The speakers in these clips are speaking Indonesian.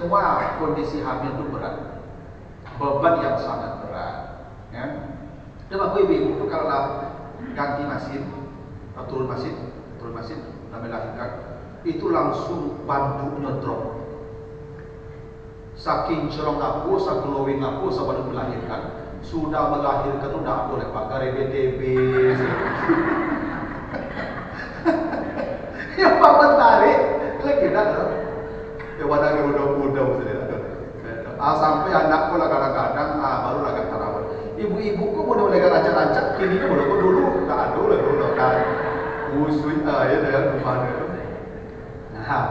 semua kondisi hamil itu berat, beban yang sangat berat. Ya. Dan aku ibu itu kalau ganti mesin, turun mesin, melahirkan, itu langsung bantunya drop. Saking cerong aku, saking glowing aku sebelum melahirkan, sudah melahirkan itu tidak boleh pakai RBTB. Yang papan tarik, lagi dah. Ya wadah muda maksudnya. Sampai anakku lah kadang-kadang, baru agak tarawih. Ibu-ibuku boleh rancak-rancak, kini boleh dulu, tak ada lah dulu kan. Musuh ya dengan kemana? Nah,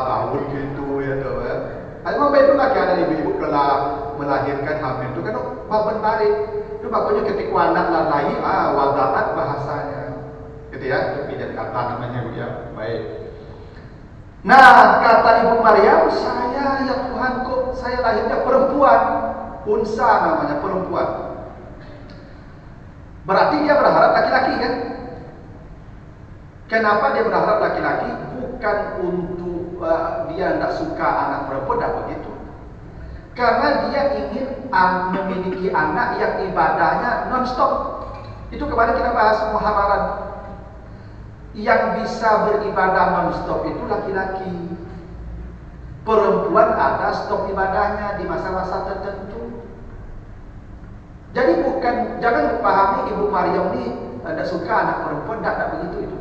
bangun gitu ya tuh ya. Memang itu lagi ada ibu-ibu kalau melahirkan hamil itu kan papan tarik. Itu makanya ketika anak lahir, wadaat bahasanya. Gitu ya, itu pindah kata namanya Bu ya. Baik. Nah, kata Ibu Maryam, saya ya Tuhan kok saya lahirnya perempuan, unsa namanya perempuan. Berarti dia berharap laki-laki kan? Kenapa dia berharap laki-laki? Bukan untuk dia tidak suka anak perempuan, tidak begitu. Karena dia ingin memiliki anak yang ibadahnya non-stop. Itu kemarin kita bahas muhamaran. Yang bisa beribadah non-stop itu laki-laki. Perempuan ada stop ibadahnya di masa-masa tertentu. Jadi jangan dipahami Ibu Maryam ini tidak suka anak perempuan, tidak begitu itu.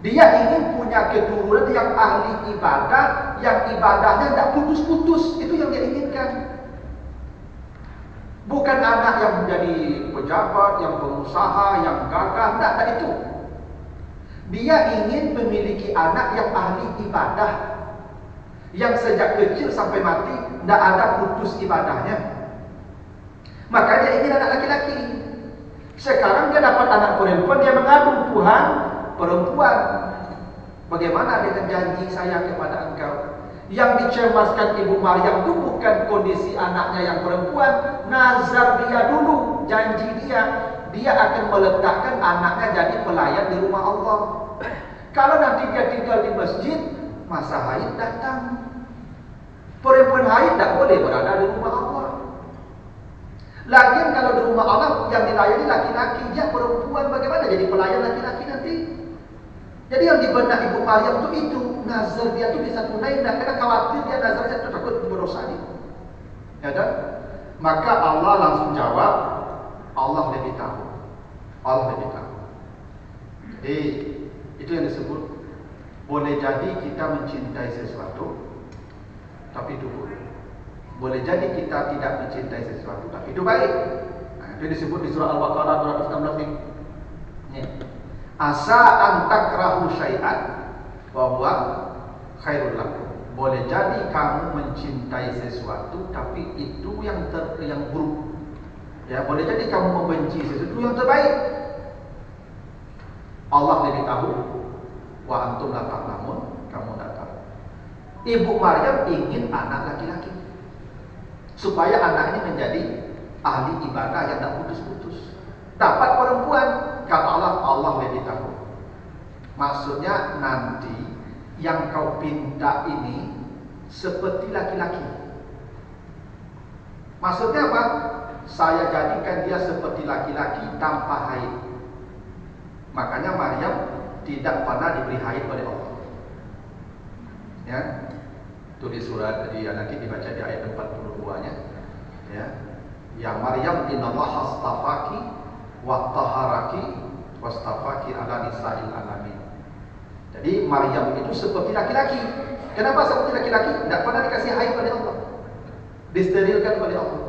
Dia ingin punya keturunan yang ahli ibadah, yang ibadahnya tidak putus-putus. Itu yang dia inginkan. Bukan anak yang menjadi pejabat, yang pengusaha, yang gagah, tidak itu. Dia ingin memiliki anak yang ahli ibadah, yang sejak kecil sampai mati tidak ada putus ibadahnya. Maka dia ingin anak laki-laki. Sekarang dia dapat anak perempuan, dia mengadu, Tuhan, perempuan. Bagaimana dengan janji saya kepada engkau? Yang dicemaskan Ibu Maryam itu bukan kondisi anaknya yang perempuan, nazar dia dulu, janji dia akan meletakkan anaknya jadi pelayan di rumah Allah. Kalau nanti dia tinggal di masjid, masa haid datang. Perempuan haid tidak boleh berada di rumah Allah. Lagian kalau di rumah Allah yang dilayani laki-laki, dia perempuan, bagaimana jadi pelayan laki-laki nanti? Jadi yang di benak Ibu Maryam itu nazar dia itu bisa tunai, karena khawatir dia nazarnya itu takut berdosa dia. Ya kan? Maka Allah langsung jawab, Allah lebih tahu. Allah lebih tahu. Jadi itu yang disebut boleh jadi kita mencintai sesuatu, tapi itu buruk. Boleh jadi kita tidak mencintai sesuatu, tapi itu baik. Nah, itu disebut di surah Al-Baqarah 216 ini. Asa an takrahu syai'an wa huwa khairul lakum. Boleh jadi kamu mencintai sesuatu, tapi itu yang buruk. Ya, boleh jadi kamu membenci sesuatu yang terbaik. Allah lebih tahu, wa antum la ta'lamun, kamu tidak tahu. Ibu Maryam ingin anak laki-laki, supaya anak ini menjadi ahli ibadah yang tidak putus-putus. Dapat perempuan, kata Allah, Allah lebih tahu. Maksudnya nanti yang kau pinta ini seperti laki-laki. Maksudnya apa? Saya jadikan dia seperti laki-laki tanpa haid. Makanya Maryam tidak pernah diberi haid oleh Allah. Ya, itu di surat nanti dibaca di ayat 42-nya. Ya Maryam, innallaha astafaki wa taharaki wastafaki ala nisa'il alamin. Jadi Maryam itu seperti laki-laki. Kenapa seperti laki-laki? Tidak pernah dikasih haid oleh Allah, disterilkan oleh Allah.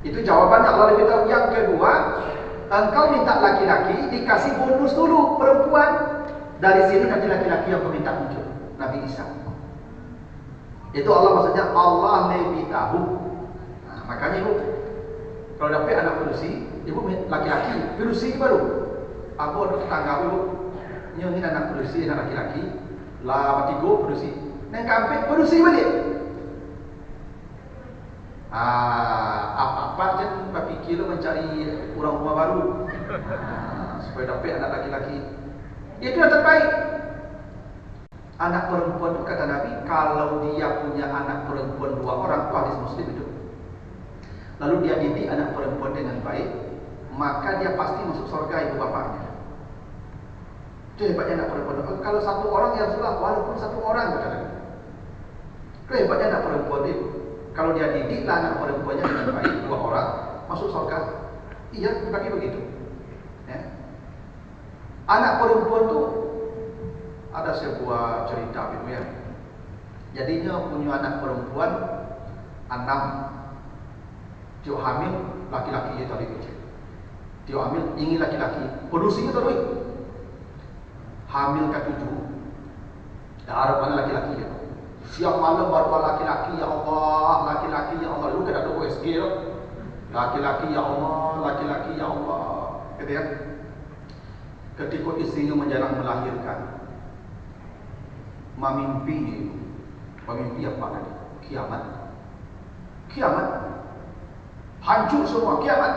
Itu jawabannya, Allah lebih tahu. Yang kedua, engkau minta laki-laki, dikasih bonus dulu perempuan. Dari sini nanti laki-laki yang meminta muncul, Nabi Isa. Itu Allah, maksudnya Allah lebih tahu. Nah, makanya ibu kalau dapat anak berusi, ibu laki-laki berusi baru. Aku ada tetangga ibu, nyengin anak berusi, anak laki-laki, lah mati go berusi, neng kampek berusi balik. Apa-apa jangan berpikir mencari orang rumah baru, supaya dapat anak laki-laki. Itu yang terbaik. Anak perempuan itu kata Nabi, kalau dia punya anak perempuan 2 orang, itu hadis Muslim itu. Lalu dia didik anak perempuan dengan baik, maka dia pasti masuk surga ibu bapaknya. Itu hebatnya anak perempuan. Kalau 1 orang ya Rasulullah, walaupun 1 orang kata Nabi. Itu hebatnya anak perempuan itu. Kalau dia didiklah anak perempuannya dengan baik 2 orang, masuk surga. Iya, tapi begitu. Ya. Anak perempuan itu ada sebuah cerita gitu ya. Jadinya punya anak perempuan 6. Dia hamil laki-laki dia tadi kecil. Dia hamil ingin laki-laki. Produksinya terus. Hamil ke-7. Dan harapannya laki-laki ya. Siang malam baru laki-laki ya Allah, laki-laki ya Allah. Lu kena ada USG loh. Laki-laki ya Allah, laki-laki ya Allah. Gitu ya. Ketika istrinya menjarang melahirkan, memimpi apa tadi? Kiamat. Kiamat. Hancur semua kiamat.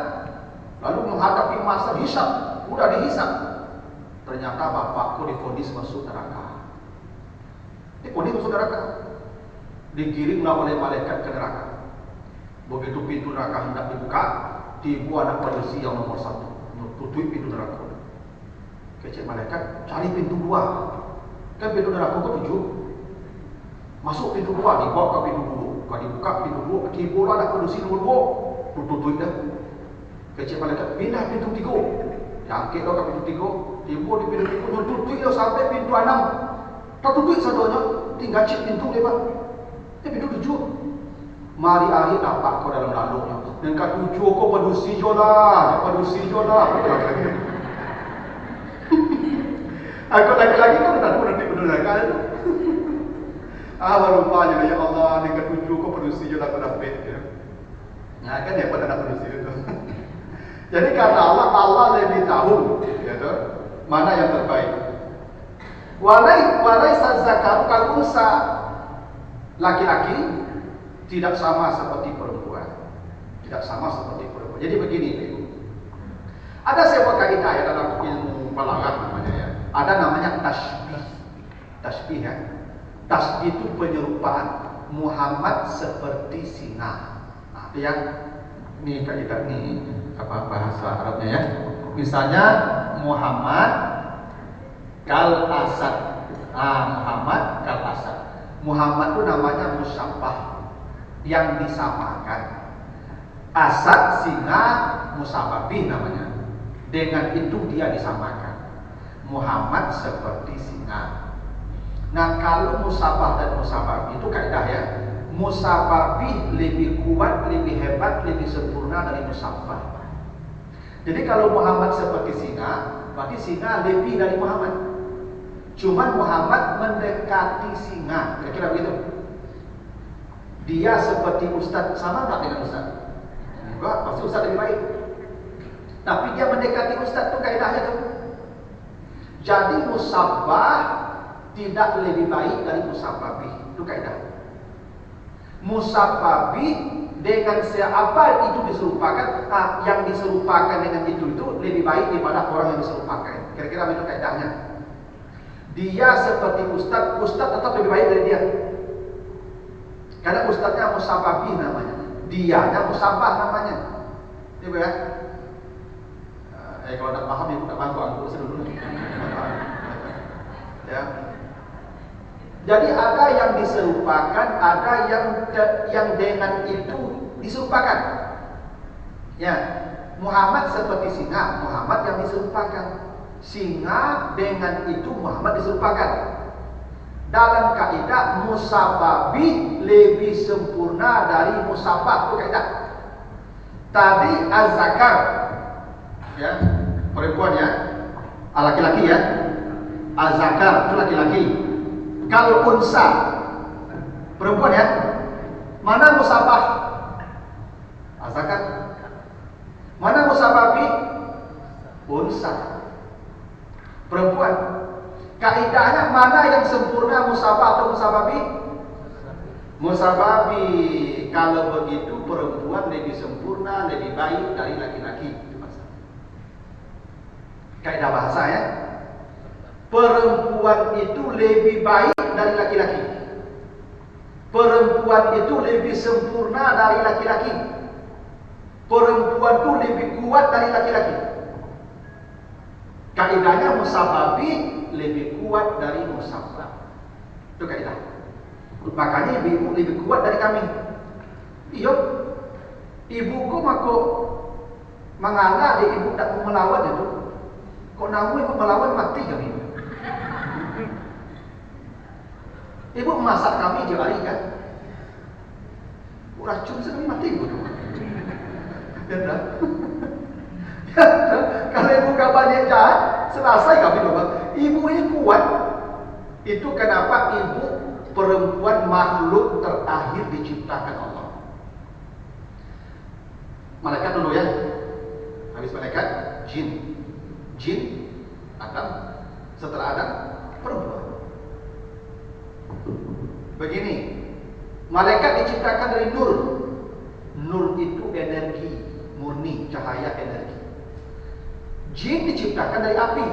Lalu menghadapi masa hisab, udah dihisab. Ternyata bapakku divonis masuk neraka. Divonis masuk neraka. Digiringlah oleh malaikat ke neraka. Begitu pintu neraka hendak dibuka, dibuat anak manusia yang nomor 1, tutup pintu neraka. Kecil malaikat cari pintu 2. Kan pintu neraka ke 7. Masuk pintu 2, dibawa ke pintu 2. Kalau dibuka pintu 2, timbul anak manusia nomor 2. Tutup dah. Kecil malaikat pindah pintu 3. Jangkit ke pintu 3, timbul di pintu 3, tutup dah sampai pintu 6. Tak tutup sadonya, tinggal cek pintu dia Pak. Pintu 7. Mari hari dapat kau dalam lalunya. Dan kat 7 kau padusi jola, padusi jola. Aku lagi-lagi kan tak pernah dibenarkan. Rupanya ya Allah, dengan 7 kau padusi jola kau dapat. Nah kan hebat anak padusi itu. Jadi karena Allah lebih tahu, ya toh, mana yang terbaik. Walai sazakar kalau unsa laki-laki tidak sama seperti perempuan. Tidak sama seperti perempuan. Jadi begini, Ibu. Ada sebuah kaidah ya dalam ilmu balaghah namanya ya. Ada namanya tasbih. Tasbih ya. Tasbih itu penyerupaan Muhammad seperti singa. Nah, itu yang ini kaidah ini apa bahasa Arabnya ya. Misalnya Muhammad kal asad. Muhammad kal asad. Muhammad itu namanya musyabbah, yang disamakan. Asad singa, musababih namanya. Dengan itu dia disamakan. Muhammad seperti singa. Nah kalau musabah dan musababih itu kaidah ya. Musababih lebih kuat, lebih hebat, lebih sempurna dari musabah. Jadi kalau Muhammad seperti singa, berarti singa lebih dari Muhammad. Cuman Muhammad mendekati singa. Kira-kira begitu. Dia seperti ustaz, sama tak dengan ustaz? Enggak, pasti ustaz lebih baik. Tapi dia mendekati ustaz, itu kaidahnya tuh. Jadi musabbah tidak lebih baik dari musababih, itu kaidah. Musababih dengan siapa itu diserupakan, yang diserupakan dengan itu lebih baik daripada orang yang diserupakan. Kira-kira itu kaidahnya. Dia seperti ustaz, ustaz tetap lebih baik dari dia. Karena ustaznya musababih namanya, dianya musabah namanya. Iya ya. Kalau tak paham ya tak bantu aku dulu. Ya. Jadi ada yang diserupakan, ada yang dengan itu diserupakan. Ya, Muhammad seperti singa, Muhammad yang diserupakan. Singa dengan itu Muhammad diserupakan. Dalam kaidah musababih lebih sempurna dari musabah, itu kaidah. Tadi az-zakar, ya, perempuan ya, laki-laki ya. Az-zakar itu laki-laki. Kalau unsa, perempuan ya. Mana musabah? Az-zakar. Mana musababih? Unsa, perempuan. Kaidahnya mana yang sempurna, musabah atau musababih? Musababih. Kalau begitu perempuan lebih sempurna, lebih baik dari laki-laki. Kaidah bahasa ya. Perempuan perempuan itu lebih baik dari laki-laki. Perempuan itu lebih sempurna dari laki-laki. Perempuan itu lebih kuat dari laki-laki. Kaidahnya musababi lebih kuat dari musabab. Itu kaidah. Makanya ibu lebih kuat dari kami. Iya. Ibuku mako mengalah dia ibu tak mau melawan itu. Kok namu ibu melawan mati kami. Ibu memasak kami tiap hari kan. Racun sekali mati ibu tu. Ya dah. Kalau ibu gak banyak jahat, selesai kami doang. Ibu ini kuat. Itu kenapa ibu perempuan makhluk terakhir diciptakan Allah. Malaikat dulu ya. Habis malaikat, jin. Jin, Adam. Setelah Adam, perempuan. Begini, malaikat diciptakan dari nur. Nur itu energi murni, cahaya energi. Jin diciptakan dari api.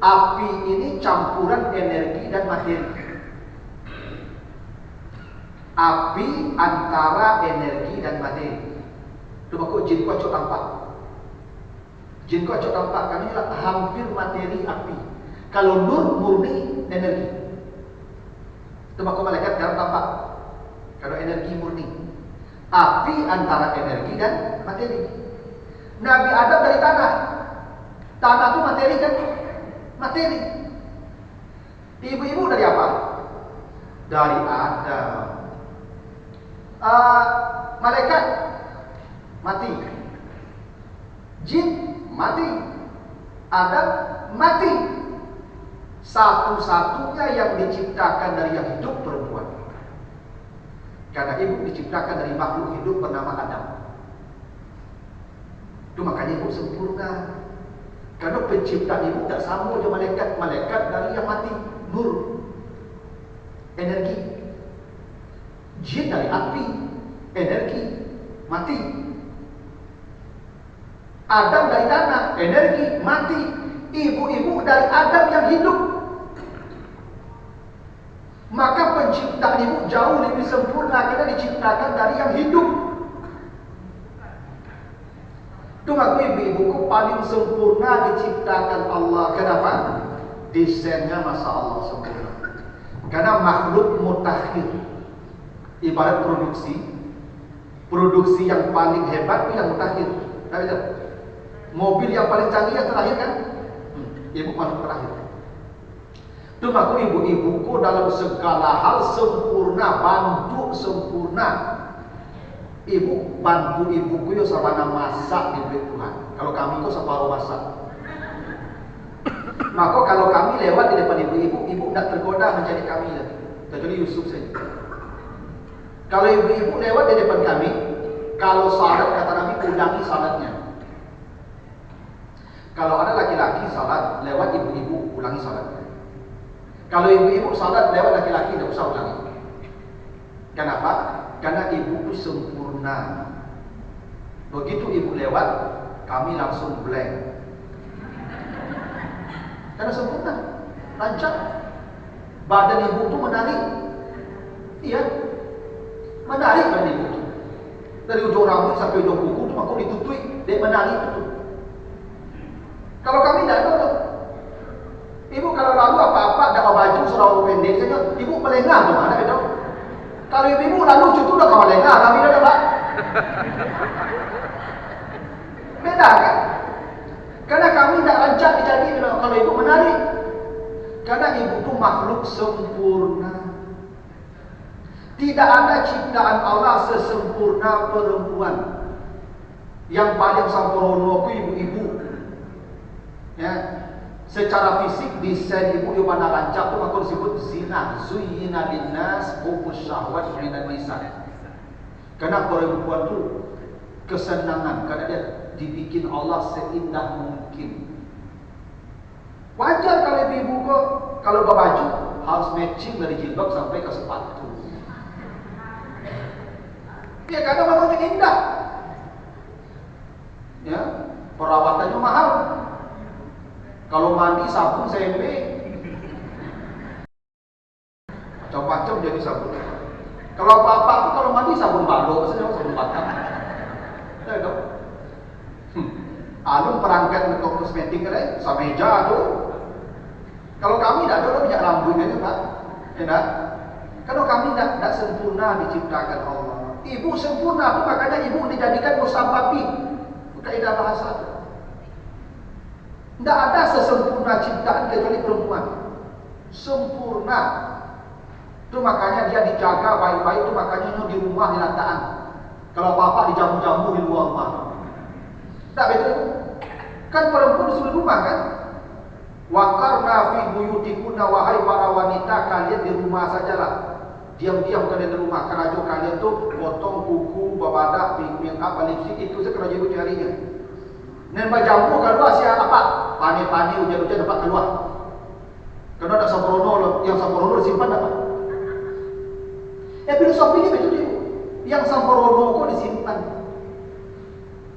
Api ini campuran energi dan materi. Api antara energi dan materi. Coba kok jin kocok tampak. Jin kocok tampak, kami adalah hampir materi api. Kalau nur murni energi. Coba kok malaikat dalam tampak. Kalau energi murni. Api antara energi dan materi. Nabi Adam dari tanah. Tanah itu materi kan? Materi. Ibu-ibu dari apa? Dari Adam. Malaikat mati. Jin mati. Adam mati. Satu-satunya yang diciptakan dari yang hidup perempuan. Karena ibu diciptakan dari makhluk hidup bernama Adam. Itu makanya ibu sempurna. Karena penciptaan ibu tak sama dengan malaikat. Malaikat dari yang mati, nur, energi. Jin dari api, energi, mati. Adam dari tanah, energi, mati. Ibu-ibu dari Adam yang hidup. Maka penciptaan ibu jauh lebih sempurna karena diciptakan dari yang hidup. Itu aku ibu-ibuku paling sempurna diciptakan Allah. Kenapa? Desainnya Masya Allah sempurna. Karena makhluk mutakhir. Ibarat produksi. Produksi yang paling hebat itu yang mutakhir. Mobil yang paling canggih yang terakhir kan? Ibu makhluk terakhir. Itu aku ibu-ibuku dalam segala hal sempurna, bantu sempurna. Ibu bantu ibuku yo sabana masak di duit Tuhan. Kalau kami kok separuh masak. Maka kalau kami lewat di depan ibu-ibu, ibu tidak tergoda mencari kami lagi. Kecuali Yusuf saja. Kalau ibu-ibu lewat di depan kami, kalau salat kata Nabi ulangi salatnya. Kalau ada laki-laki salat lewat ibu-ibu ulangi salatnya. Kalau ibu-ibu salat lewat laki-laki tidak usah ulangi. Kenapa? Karena ibu itu sempurna. Begitu ibu lewat, kami langsung blank. Karena sempurna, lancar. Badan ibu itu menarik. Iya, menarik badan ibu itu. Dari ujung rambut sampai ujung kuku itu aku ditutui, dia menarik itu. Kalau kami tidak ada. Ibu kalau lalu apa-apa ada baju serau pendek saja, ibu melengah tuh mana itu. Kalau ibu lalu cucu udah kawan lengah, kami ada Pak. Beda kan? Karena kami tidak lancar jadi kalau ibu menarik. Karena ibu itu makhluk sempurna. Tidak ada ciptaan Allah sesempurna perempuan. Yang paling sempurna itu ibu-ibu. Ya. Secara fisik desain ibu yang mana rancak itu maka disebut zina. Zuyyina linnas hubbus syahwat minan nisa. Karena perempuan itu kesenangan karena dia dibikin Allah seindah mungkin. Wajar kalau ibu kok kalau berbaju harus matching dari jilbab sampai ke sepatu. Ya karena memang indah. Ya, perawatannya mahal. Kalau mandi sabun sembe macam-macam jadi sabun. Kalau bapak tu kalau mandi sabun balok, maksudnya sabun batang. Tahu tak? Alun perangkat untuk kosmetik kan, sameja tu. Kalau kami tak ada minyak rambut ni Pak. Ya tak? Kalau kami tak sempurna diciptakan Allah. Ibu sempurna tu makanya ibu dijadikan musabbabi. Kaidah bahasa. Tak ada sesempurna ciptaan kecuali perempuan. Sempurna. Itu makanya dia dijaga baik-baik, itu makanya di rumah dirataan. Kalau bapak dijamu-jamu di luar rumah. Tak betul? Kan perempuan disuruh rumah kan? Waqarna fi buyutikunna, wahai para wanita, kalian di rumah sajalah. Diam-diam kalian di rumah. Kerajo kalian tu potong kuku, babadak, make up, lipstick, itu saya kerajo itu harinya. Dan bajamu keluar siapa apa? Pani-pani hujan-hujan dapat keluar. Karena ada sembrono, yang sembrono disimpan dapat. Filosofi ini betul ibu. Yang sembrono kok disimpan.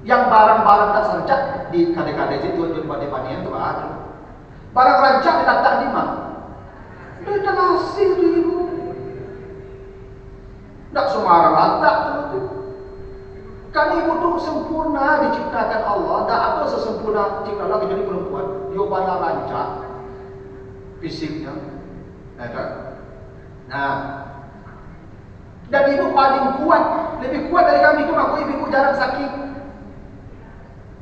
Yang barang-barang tak sercak di kadek-kadek itu di pani-panian tu ada. Barang rancak diletak di mana? Itu hasil tu ibu. Tak sembarang letak tu. Kan ibu tu sempurna diciptakan Allah. Tak ada sesempurna cipta Allah kecuali perempuan. Dia banyak rancak fisiknya. Nah, dan ibu paling kuat, lebih kuat dari kami. Itu aku ibu jarang sakit.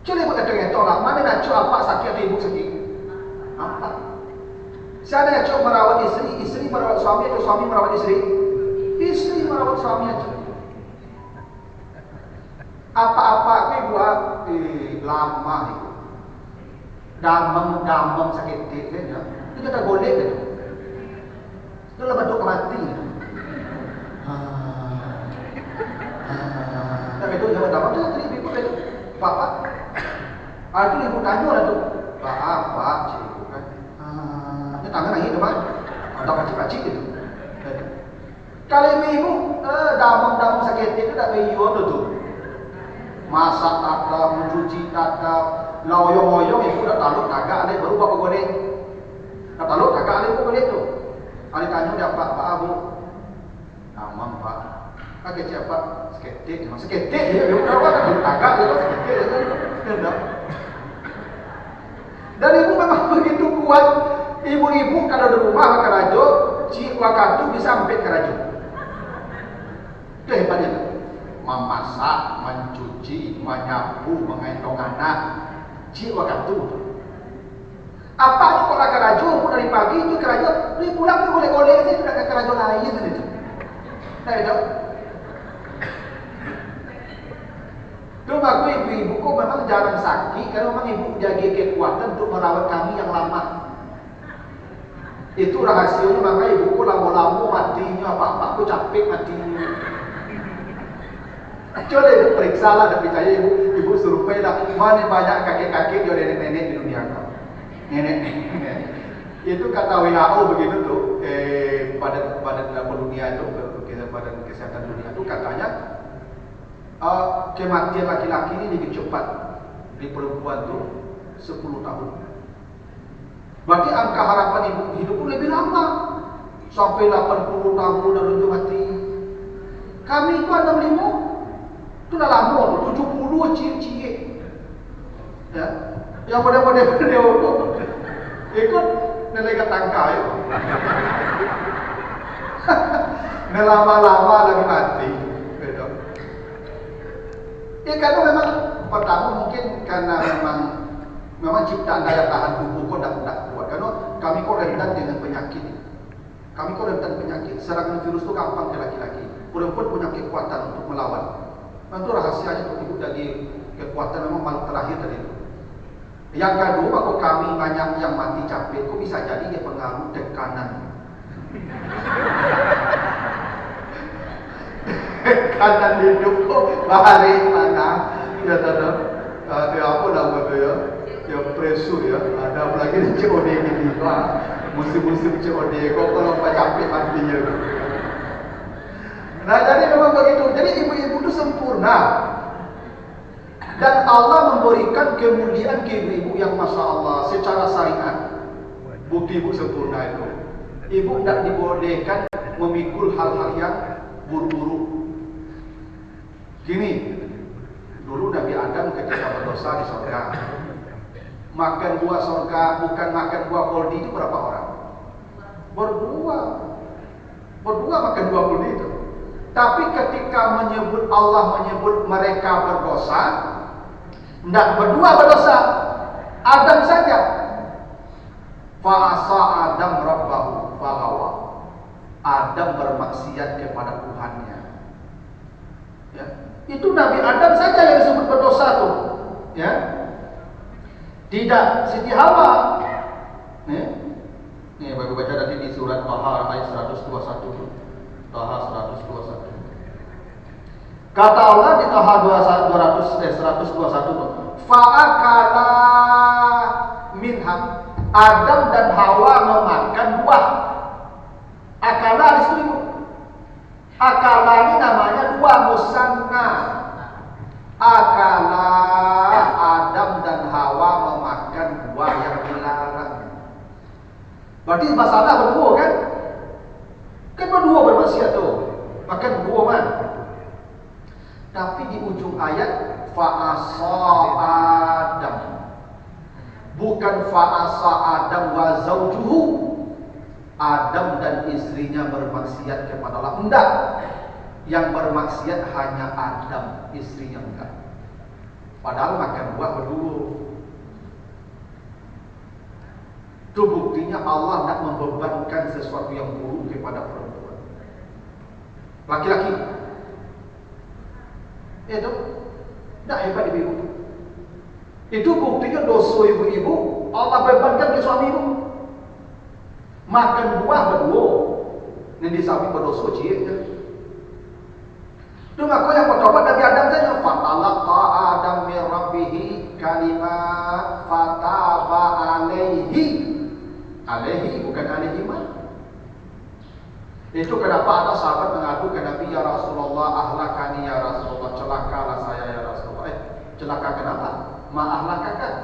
Coba ibu kata tolak mana nak cuba apa sakit atau ibu sakit? Apa? Siapa yang cuba merawat istri, istri merawat suami atau suami merawat istri? Istri merawat suami aja. Apa-apa ibu buat lama itu. Damam sakit ya. Itu tak boleh kan? Itu lah bentuk mati. Tapi itu jangan damam tu tadi ibu kata papa. Itu ibu tanya lah tu. Apa cikgu kan? Ini tangan lagi tu kan? Ada pacik-pacik itu. Kalau ibu damam sakit itu tak beyo tu. Masak tak ada, mencuci tak ada, loyong-loyong ibu dah taluk tagak ada baru bapak goreng. Dah taluk tagak ada bapak goreng tu. Ada tanya dia Pak Abu. Damam Pak. Pakai siapa? Seketik, memang seketik dia. Dia kawan tak tagak dia seketik dia. Dan ibu memang begitu kuat. Ibu-ibu kalau di rumah makan rajo, cik wakatu bisa sampai ke rajo. Itu hebatnya. Memasak, mencuci, menyapu, mengendong anak, cik wakatu. Apa itu kalau ke rajo dari pagi itu ke rajo, dia pulang tu boleh-boleh saja sudah ke rajo lain itu. Nah itu. Tu aku ibu-ibu kok memang jarang sakit karena memang ibu jaga kekuatan untuk merawat kami yang lama. Itu rahasianya makanya ibuku lama-lama matinya apa-apa aku capek matinya. Coba ibu periksa lah, tak percaya ibu survei lah mana banyak kakek-kakek dan nenek-nenek di dunia kau. Nenek-nenek. Itu kata WHO begitu tuh, badan dunia itu, badan kesehatan dunia itu katanya kematian laki-laki ini lebih cepat di perempuan tuh 10 tahun. Berarti angka harapan ibu hidup pun lebih lama, sampai 80 tahun dan ujung mati. Kami itu 65. Itu dah lama, 70 cik-cik. Ya. Yang pada-pada dia ikut nelaga tangka ya. Lama-lama lagi mati. Betul. Ya karena memang pertama mungkin karena memang ciptaan daya tahan tubuh kau tak kuat. Karena kami kau rentan dengan penyakit. Kami kau rentan penyakit. Serangan virus itu gampang ke laki-laki. Perempuan punya kekuatan untuk melawan. Itu rahasianya untuk ibu dari kekuatan memang malu terakhir dari itu. Yang kedua, kok kami banyak yang mati capek, kok bisa jadi dia pengaruh tekanan. Tekanan hidup kok bahari mana? Ya tahu. Dia apa nama dia? Ya pressure ya. Ada lagi di COD gini. Musim-musim COD kok kalau capek matinya. Nah jadi memang begitu. Jadi ibu-ibu itu sempurna. Dan Allah memberikan kemuliaan ke ibu-ibu yang Masya Allah secara syariat. Bukti ibu sempurna itu. Ibu tidak dibolehkan memikul hal-hal yang buruk-buruk. Gini, dulu Nabi Adam ketika berdosa di surga, makan buah surga, bukan makan buah koldi itu berapa orang? Berdua makan buah koldi itu. Tapi ketika Allah menyebut mereka berdosa, tidak berdua berdosa, Adam saja. Fa'asa Adam rabbahu faghawa. Adam bermaksiat kepada Tuhannya. Ya. Itu Nabi Adam saja yang disebut berdosa tuh. Ya. Tidak Siti Hawa. Ya. Nih, Bapak baca tadi di surat Taha ayat 121. Taha 121. Kata Allah di Taha 121 tuh, fa'akala minha. Adam dan Hawa memakan buah. Akala di situ. Akala ini namanya dua musanna. Akala Adam dan Hawa memakan buah yang dilarang. Berarti masalah berdua kan? Kan berdua bermaksiat tuh. Makan buah kan? Tapi di ujung ayat fa'asa Adam, bukan fa'asa Adam wa zaujuhu. Adam dan istrinya bermaksiat kepada Allah. Enggak. Yang bermaksiat hanya Adam, istrinya enggak. Padahal makan buah berdua. Itu buktinya Allah tidak membebankan sesuatu yang buruk kepada perempuan. Laki-laki. Itu tidak hebat ibu-ibu. Itu buktinya dosa ibu-ibu Allah bebankan ke suami ibu. Makan buah berdua. Ini di samping berdosa cie. Itu ngaku yang bertobat Nabi Adam saja. Fatalaqa Adam min rabbihi kalimat fataba alaihi. Alaihi bukan alaihi mah. Itu kenapa ada sahabat mengadu ke Nabi, ya Rasulullah, ahlakani ya Rasulullah, celakalah saya ya Rasulullah. Celaka kenapa? Ma ahlakakan.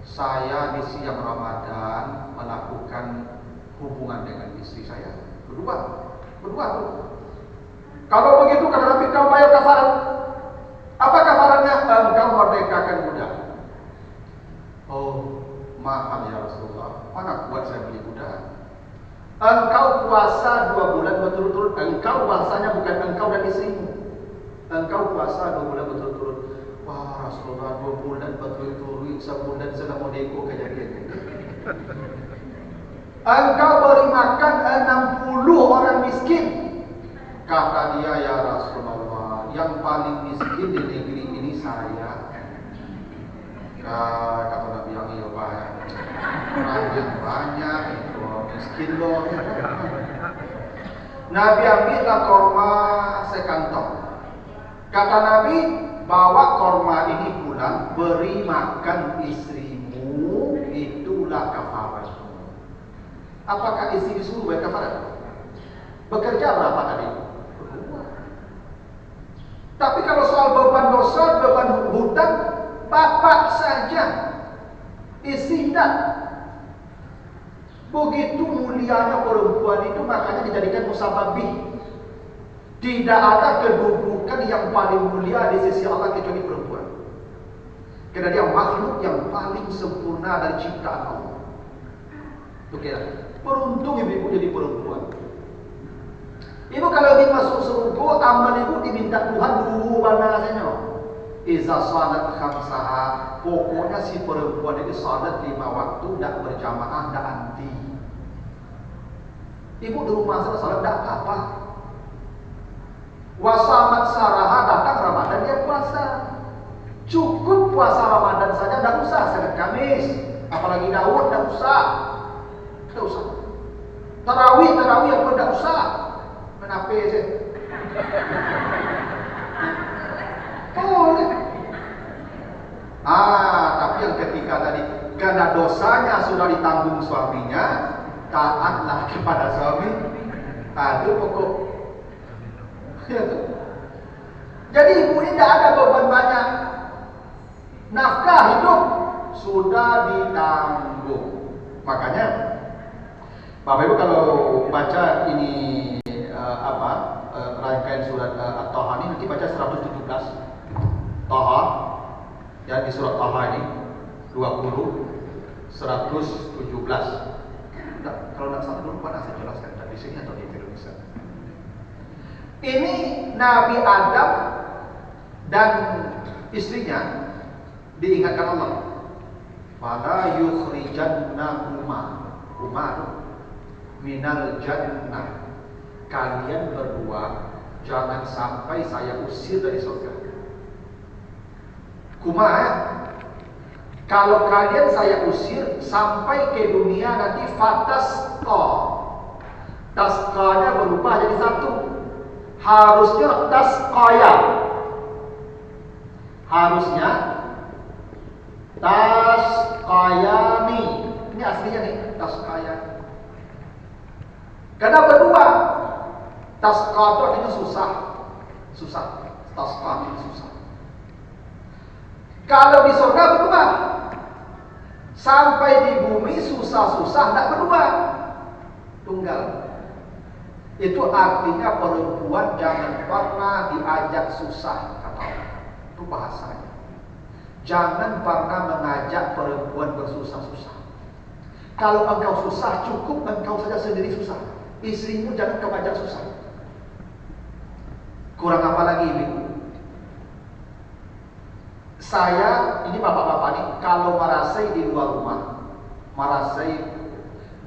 Saya di siang Ramadan melakukan hubungan dengan istri saya. Berdua tuh. Kalau begitu kata Nabi, kau bayar kafarat. Apa kafaratnya? Engkau merdekakan budak. Oh, mahal ya Rasulullah. Mana kuat saya beli budak? Engkau puasa 2 bulan berturut-turut. Engkau puasanya bukan engkau dan istrimu. Engkau puasa 2 bulan berturut-turut. Wah Rasulullah, 2 bulan berturut-turut, sebulan sudah mau deko kejadian. Engkau beri makan 60 orang miskin. Kata dia, ya Rasulullah, yang paling miskin di negeri ini saya. Kata Nabi yang iya banyak itu miskin loh. Nabi ambillah korma sekantong. Kata Nabi, bawa korma ini pulang, beri makan istrimu, itulah kafarat. Apakah istri disuruh bayar kafarat? Bekerja berapa tadi? Tapi kalau soal beban dosa, beban hutang, bapak saja, istri tidak. Begitu mulianya perempuan itu, makanya dijadikan musababih. Tidak ada kedudukan yang paling mulia di sisi Allah kecuali perempuan. Karena dia makhluk yang paling sempurna dari ciptaan Allah. Oke, beruntung ibu jadi perempuan. Ibu kalau ingin masuk surga, amal ibu diminta Tuhan dulu banasanya. Iza salat khamsaha, pokoknya si perempuan ini salat 5 waktu, tidak berjamaah, tidak anti. Ibu di rumah sana salat tidak apa-apa. Wasamat saraha, datang Ramadan dia puasa. Cukup puasa Ramadan saja, tidak usah Senin Kamis. Apalagi Daud, tidak usah. Tidak usah. Tarawih yang pun tidak usah. Kenapa sih? Boleh. Tapi yang ketika tadi, karena dosanya sudah ditanggung suaminya, taatlah kepada suami. Itu pokok. Jadi ibu ini tidak ada beban banyak. Nafkah hidup sudah ditanggung. Makanya Bapak Ibu kalau baca ini rangkaian surat At-Taha ini nanti baca 117. Taha ya, di surat Taha ini 117. Kalau tidak salah dulu pada saya jelaskan di sini atau di Indonesia. Ini Nabi Adam dan istrinya diingatkan Allah. Fala yukhrijannahuma minal jannah. Kalian berdua jangan sampai saya usir dari surga. Kalau kalian saya usir sampai ke dunia nanti fatasqa. Tasqanya berubah jadi satu. Harusnya tasqaya. Harusnya tasqayani. Ini aslinya nih, tasqaya. Karena berdua. Tasqa itu artinya susah. Tasqa itu susah. Kalau di surga berdua. Sampai di bumi susah-susah tidak berdua. Tunggal. Itu artinya perempuan jangan pernah diajak susah, kata Allah. Itu bahasanya. Jangan pernah mengajak perempuan bersusah-susah. Kalau engkau susah, cukup engkau saja sendiri susah. Istrimu jangan kau ajak susah. Kurang apa lagi ibu? Saya, ini bapak-bapak nih, kalau marasai di luar rumah, marasai,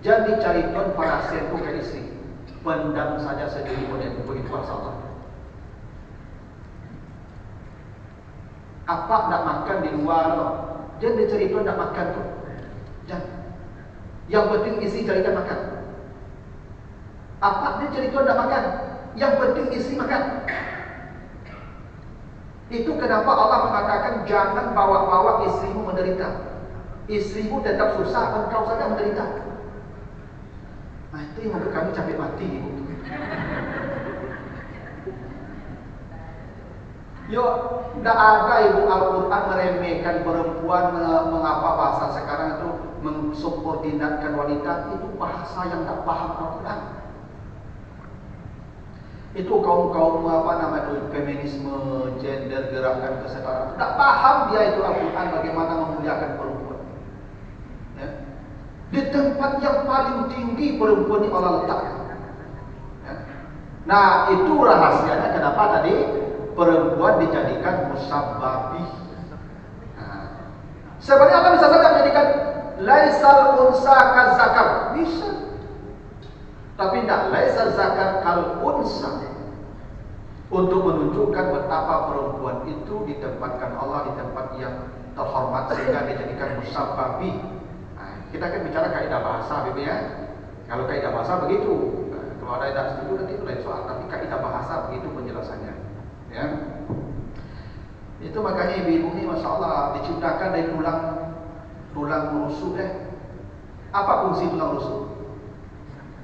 jadi cari tuan parasai itu ke istri. Pendam saja sendiri begitu masalah. Apa nak makan di luar? Jangan dicari tuan nak makan tu. Jangan. Yang penting istri carikan makan. Apa dia cari tuan nak makan? Yang penting istri makan. Itu kenapa Allah mengatakan jangan bawa-bawa istrimu menderita. Istrimu tetap susah, engkau saja menderita. Nah itu yang membuat kami capek mati. Yo, tidak ada ibu Al-Quran meremehkan perempuan, mengapa bahasa sekarang itu mensubordinatkan wanita. Itu bahasa yang tak paham Al-Quran. Itu kaum-kaum feminisme, gender, gerakan kesetaraan. Tak paham dia itu Al-Quran bagaimana memuliakan perempuan. Ya. Di tempat yang paling tinggi perempuan ini Allah letakkan. Ya. Nah itu rahasianya kenapa tadi perempuan dijadikan musabbabih. Nah, sebenarnya Allah bisa saja menjadikan laisal unsa kazakar, bisa. Tapi tidak laisa zakar kal unsa, untuk menunjukkan betapa perempuan itu ditempatkan Allah di tempat yang terhormat sehingga dijadikan musabbabi. Nah, kita akan bicara kaidah bahasa, Bibi ya. Kalau kaidah bahasa begitu. Nah, kalau ada yang setuju nanti itu lain soal, tapi kaidah bahasa begitu penjelasannya. Ya. Itu makanya ibu-ibu ini masya Allah diciptakan dari tulang rusuk. Apa fungsi tulang rusuk?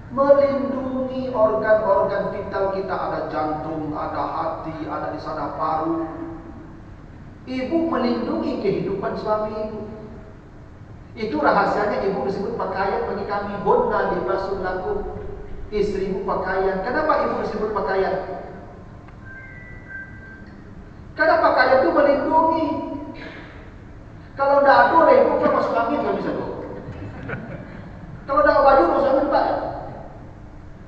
Melindungi organ-organ vital kita, ada jantung, ada hati, ada di sana paru. Ibu melindungi kehidupan suami ibu. Itu rahasianya ibu disebut pakaian bagi kami. Hunna libasun lakum. Istrimu pakaian. Kenapa ibu disebut pakaian? Karena pakaian itu melindungi. Kalau tidak ada ibu kan masuk angin tak bisa tuh. Kalau tidak baju masuk angin tak.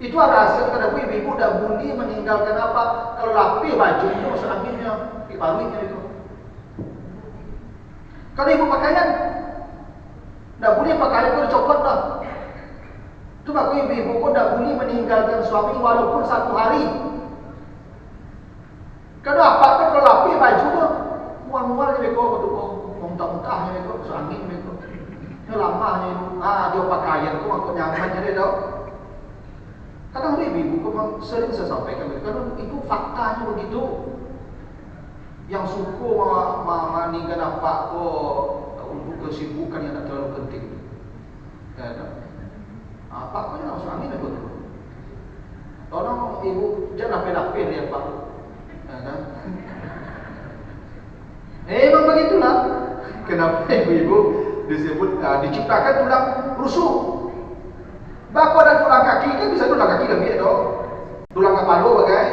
Itu ada hasil karena ibu dah bunyi meninggalkan apa? Kalau rapi baju itu masuk anginnya, diparuinya itu. Kalau ibu pakaian, dah bunyi pakaian itu dicopot dah. Itu aku ibu pun dah bunyi meninggalkan suami walaupun 1 hari. Kenapa? Kan kalau rapi baju tu mual-mual je beko, muntah-muntahnya beko, masuk angin beko. Ini lamanya ibu. Dia pakaian tu aku nyaman je dia tau. Kadang ibu memang sering saya sampaikan karena itu faktanya begitu. Yang suku meninggal apa untuk kesibukan yang tak terlalu penting. Ya, apa yang masuk angin itu? Tolong ibu jangan nape-nape dia Pak. Ya, kan? Memang begitulah. Kenapa ibu-ibu disebut diciptakan tulang rusuk? Bako ada tulang kaki kan bisa tulang kaki lebih dong. Tulang kepala bagai.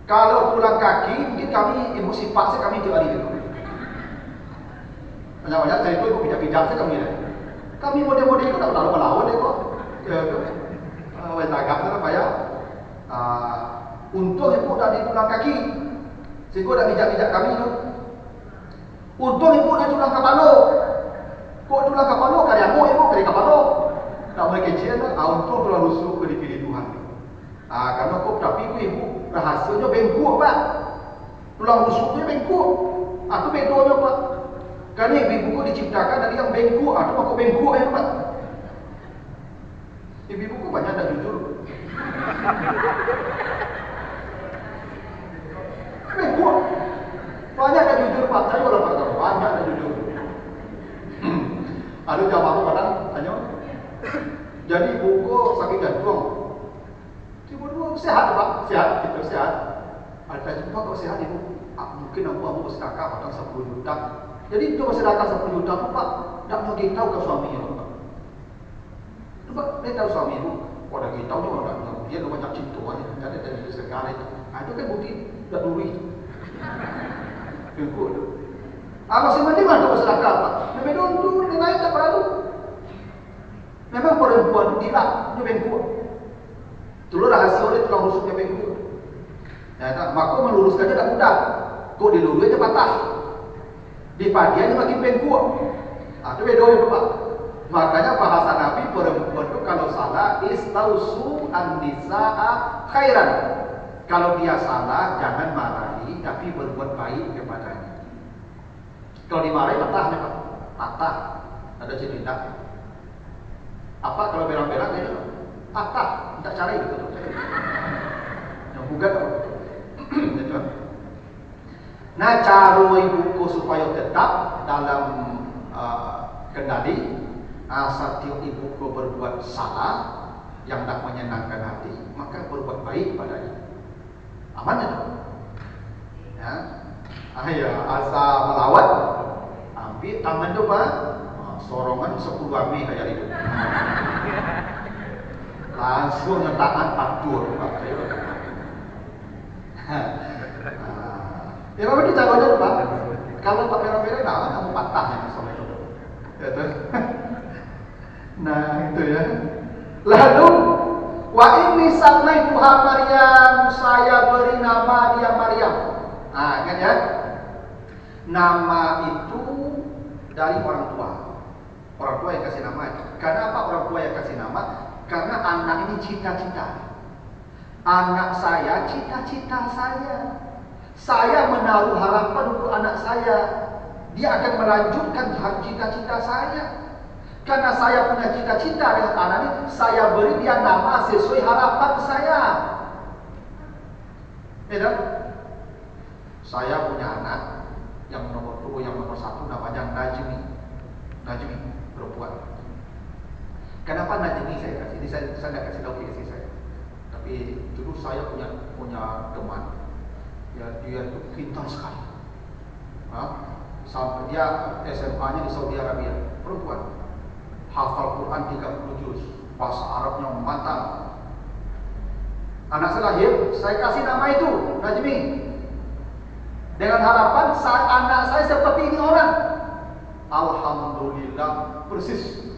Kalau tulang kaki, mungkin kami ibu sifat saya kami tiap hari itu. Banyak-banyak saya itu ibu pijak-pijak saya kami ada. Kami model-model itu tak terlalu melawan deh kok. Ya, agak apa ya? Untung ibu dari tulang kaki, sehingga dah pijak-pijak kami itu. Untung ibu dari tulang kepala. Kok tulang kepala karyamu ibu dari kepala. Tak boleh kecil, untung tulang rusuk ke dipilih Tuhan. Karena kok tapi ibu rahasianya bengkok pak. Tulang rusuknya bengkok. Itu bedanya pak. Karena ibu-ibuku diciptakan dari yang bengkok. Itu aku bengkok ya pak. Ibu-ibuku banyak dah jujur. Bengkok. Banyak dah jujur pak. Saya kalau pak tahu banyak dah jujur. Ada jawab orang tanya. Jadi ibuku sakit jantung. Tiba-tiba sehat pak, sehat, kita sehat. Ada jumpa kok sehat ibu. Mungkin aku bersedekah padang 10 juta. Jadi coba sedekah 10 juta tu pak, tak mau kita tahu ke suami ya pak. Coba dia tahu suami ibu, kau dah kita tahu juga dah. Dia dah banyak cinta aja, jadi dari segala itu. Itu kan bukti tak duri. Bengkok tu. Masih mending lah coba sedekah pak. Memang tu yang lain tak perlu. Memang perempuan tu gila, dia bengkok. Itulah rahasia dia tulang rusuknya bengkok. Maka meluruskannya tak mudah. Kok dilurusnya patah. Dipadiannya makin bengkok. Itu beda itu pak. Makanya bahasa Nabi perempuan itu kalau salah istausu an-nisaa khairan. Kalau dia salah jangan marahi tapi berbuat baik kepadanya. Kalau dimarahi patahnya pak. Patah. Ada cerita. Apa kalau berang-berang dia patah. Tak cari betul. Yang bukan apa? Nah, cara ibuku supaya tetap dalam kendali, setiap ibuku berbuat salah yang tak menyenangkan hati, maka berbuat baik padanya. Aman ya? Ya, asal melawat, ambil tangan tu pak, sorongan 10 ami kayak itu. Langsung tangan patur pak. Ya apa itu caranya pak? Kalau tak merah-merah, nah kamu patah yang sama itu. Ya tuh. Nah itu ya. Lalu wa inni samaituha Maryam, saya beri nama dia Maryam. Kan ya? Nama itu dari orang tua. Orang tua yang kasih nama. Karena apa orang tua yang kasih nama? Karena anak ini cita-cita. Anak saya cita-cita saya. Saya menaruh harapan untuk anak saya. Dia akan melanjutkan cita-cita saya. Karena saya punya cita-cita dengan anak ini, saya beri dia nama sesuai harapan saya. Saya punya anak yang nomor 2, yang nomor 1 namanya Najmi. Najmi perempuan. Kenapa Najmi saya kasih? Ini saya tidak kasih tahu istri saya. Tapi dulu saya punya teman. Ya, dia itu pintar sekali. Sampai dia SMA-nya di Saudi Arabia, perempuan. Hafal Quran 30 juz, bahasa Arabnya mantap. Anak saya lahir, saya kasih nama itu Najmi. Dengan harapan anak saya seperti ini orang. Alhamdulillah persis.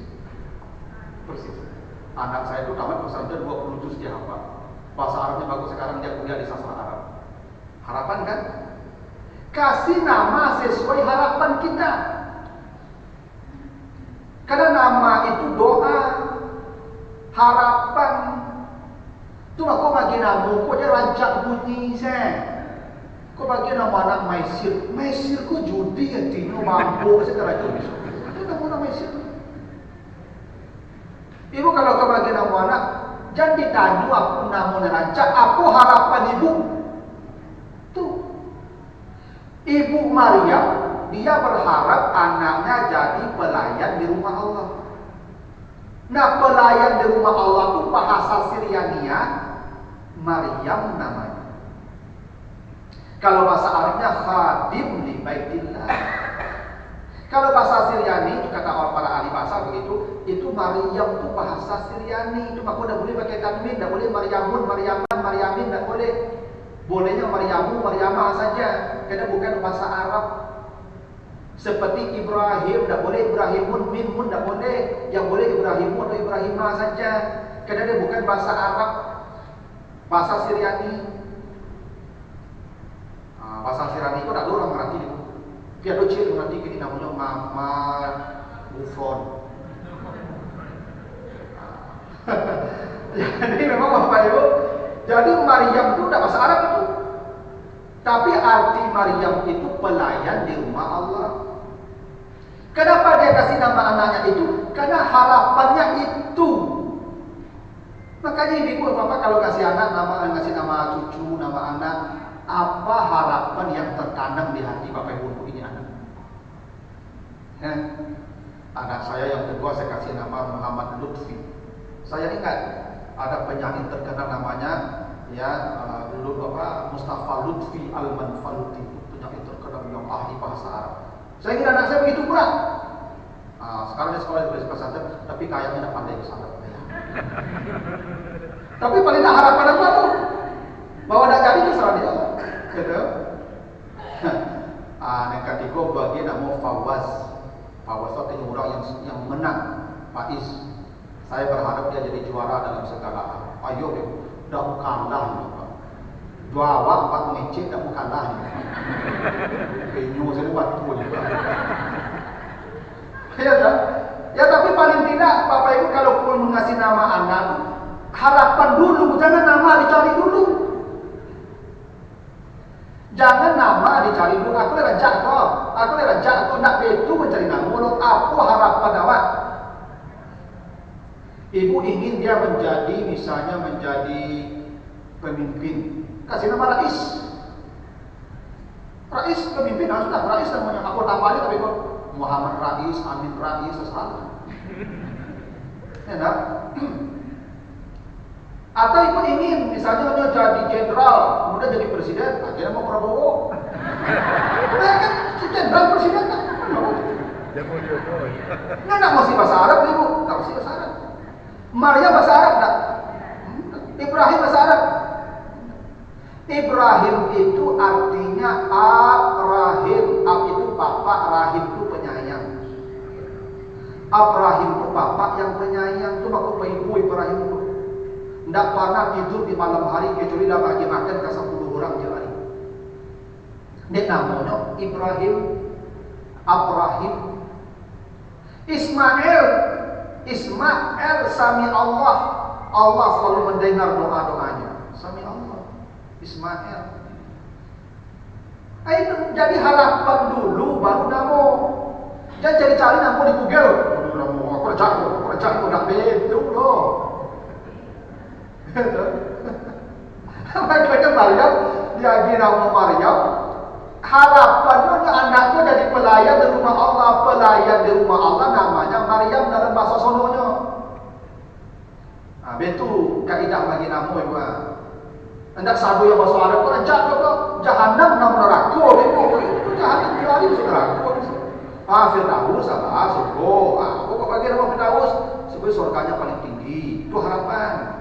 Anak saya itu tamat pesantren 20 juz dia hafal. Bahasa Arabnya bagus, sekarang dia kuliah di sastra Arab. Harapan kan? Kasih nama sesuai harapan kita. Karena nama itu doa, harapan. Tu aku bagi nama, kok dia rancak bunyi saya. Kok bagi nama anak Maisir. Maisir kok judi ya tino mampu sekarang judi. Itu nama Maisir. Ibu kalau kau bagi nama anak, jangan ditanya aku nama rancak, aku harapan ibu. Ibu Maryam, dia berharap anaknya jadi pelayan di rumah Allah. Nah, pelayan di rumah Allah itu bahasa Syriania, Maryam namanya. Kalau bahasa Arabnya khadim di baitillah. Kalau bahasa Syriani, itu kata orang para ahli bahasa begitu, itu Maryam itu bahasa Syriani. Itu maka tidak boleh pakai tanwin, tidak boleh Maryamun, Maryaman, Maryamin, tidak boleh. Bolehnya Maryamu, Maryamah saja, karena bukan bahasa Arab. Seperti Ibrahim, tidak boleh Ibrahimun, Mimun, tidak boleh. Yang boleh Ibrahimun atau Ibrahimah saja, karena dia bukan bahasa Arab, bahasa Syriani. Bahasa Syriani itu tidak ada orang mengerti. Dia ada ciri mengerti, ini namanya Mama Buffon. Jadi memang Bapak Ibu, jadi Maryam itu tidak bahasa Arab itu. Tapi arti Maryam itu pelayan di rumah Allah. Kenapa dia kasih nama anaknya itu? Karena harapannya itu. Makanya ibu bapak kalau kasih anak ngasih nama cucu, nama anak, apa harapan yang tertanam di hati bapak ibu ini anak? Ya. Anak saya yang kedua saya kasih nama Muhammad Lutfi. Saya ingat ada penyanyi terkenal namanya Mustafa Lutfi Al-Manfaluti, penyanyi terkenal yang ahli bahasa Arab. Saya kira anak saya begitu pula. Sekarang dia sekolah di pesantren, tapi kayaknya tidak pandai bahasa Arab. Tapi paling tidak harapan apa tuh? Bahwa tidak jadi itu salah dia. Gitu. Yang ketiga bagi nama Fawaz. Fawaz itu artinya orang yang menang, Faiz. Saya berharap dia jadi juara dalam segala hal. Ayo, dah kalah. Jawab Pak ngecek dah kalah. Penyu saya buat tu juga. Ya tak? Ya tapi paling tidak Bapak Ibu kalau pun mengasih nama anak, harapan dulu, jangan nama dicari dulu. Jangan nama dicari dulu. Aku lewat jatuh, nak betul mencari nama. Apa harapan awak? Ibu ingin dia menjadi pemimpin. Kasih nama Rais. Rais pemimpin, sudah Rais namanya. Aku tambahnya tapi kok Muhammad Rais, Amin Rais, salah. Ya tak? Atau ibu ingin misalnya dia jadi jenderal, kemudian jadi presiden, akhirnya mau Prabowo. Nah kan jenderal presiden tak? Nggak mesti bahasa Arab ibu, nggak mesti bahasa Arab. Maria bahasa Arab tak? Ibrahim bahasa Arab. Ibrahim itu artinya Ab-Rahim. Ab itu bapak, Rahim itu penyayang. Ab-Rahim itu bapak yang penyayang. Itu maksud ibu Ibrahim itu. Tidak pernah tidur di malam hari kecuali dah bagi makan ke 10 orang je hari. Dia namanya Ibrahim, Ab-Rahim. Ismail sami Allah. Allah selalu mendengar doa-doanya. Sami Allah. Ismail. Jadi harapan dulu baru namo. Jangan cari-cari namo di Google. Aku cari udah betul loh. Makanya Maryam dia nama Maryam. Harapannya anaknya jadi pelayan di rumah Allah. Pelayan di rumah Allah namanya Maryam dalam bahasa sononya. Betul kaidah bagi nama ibu. Hendak sadu yang bahasa Arab kau jahat kau jahanam nama neraka itu jahanam kali neraka. Firdaus salah surga. Kau bagi nama Firdaus sebagai surganya paling tinggi. Itu harapan.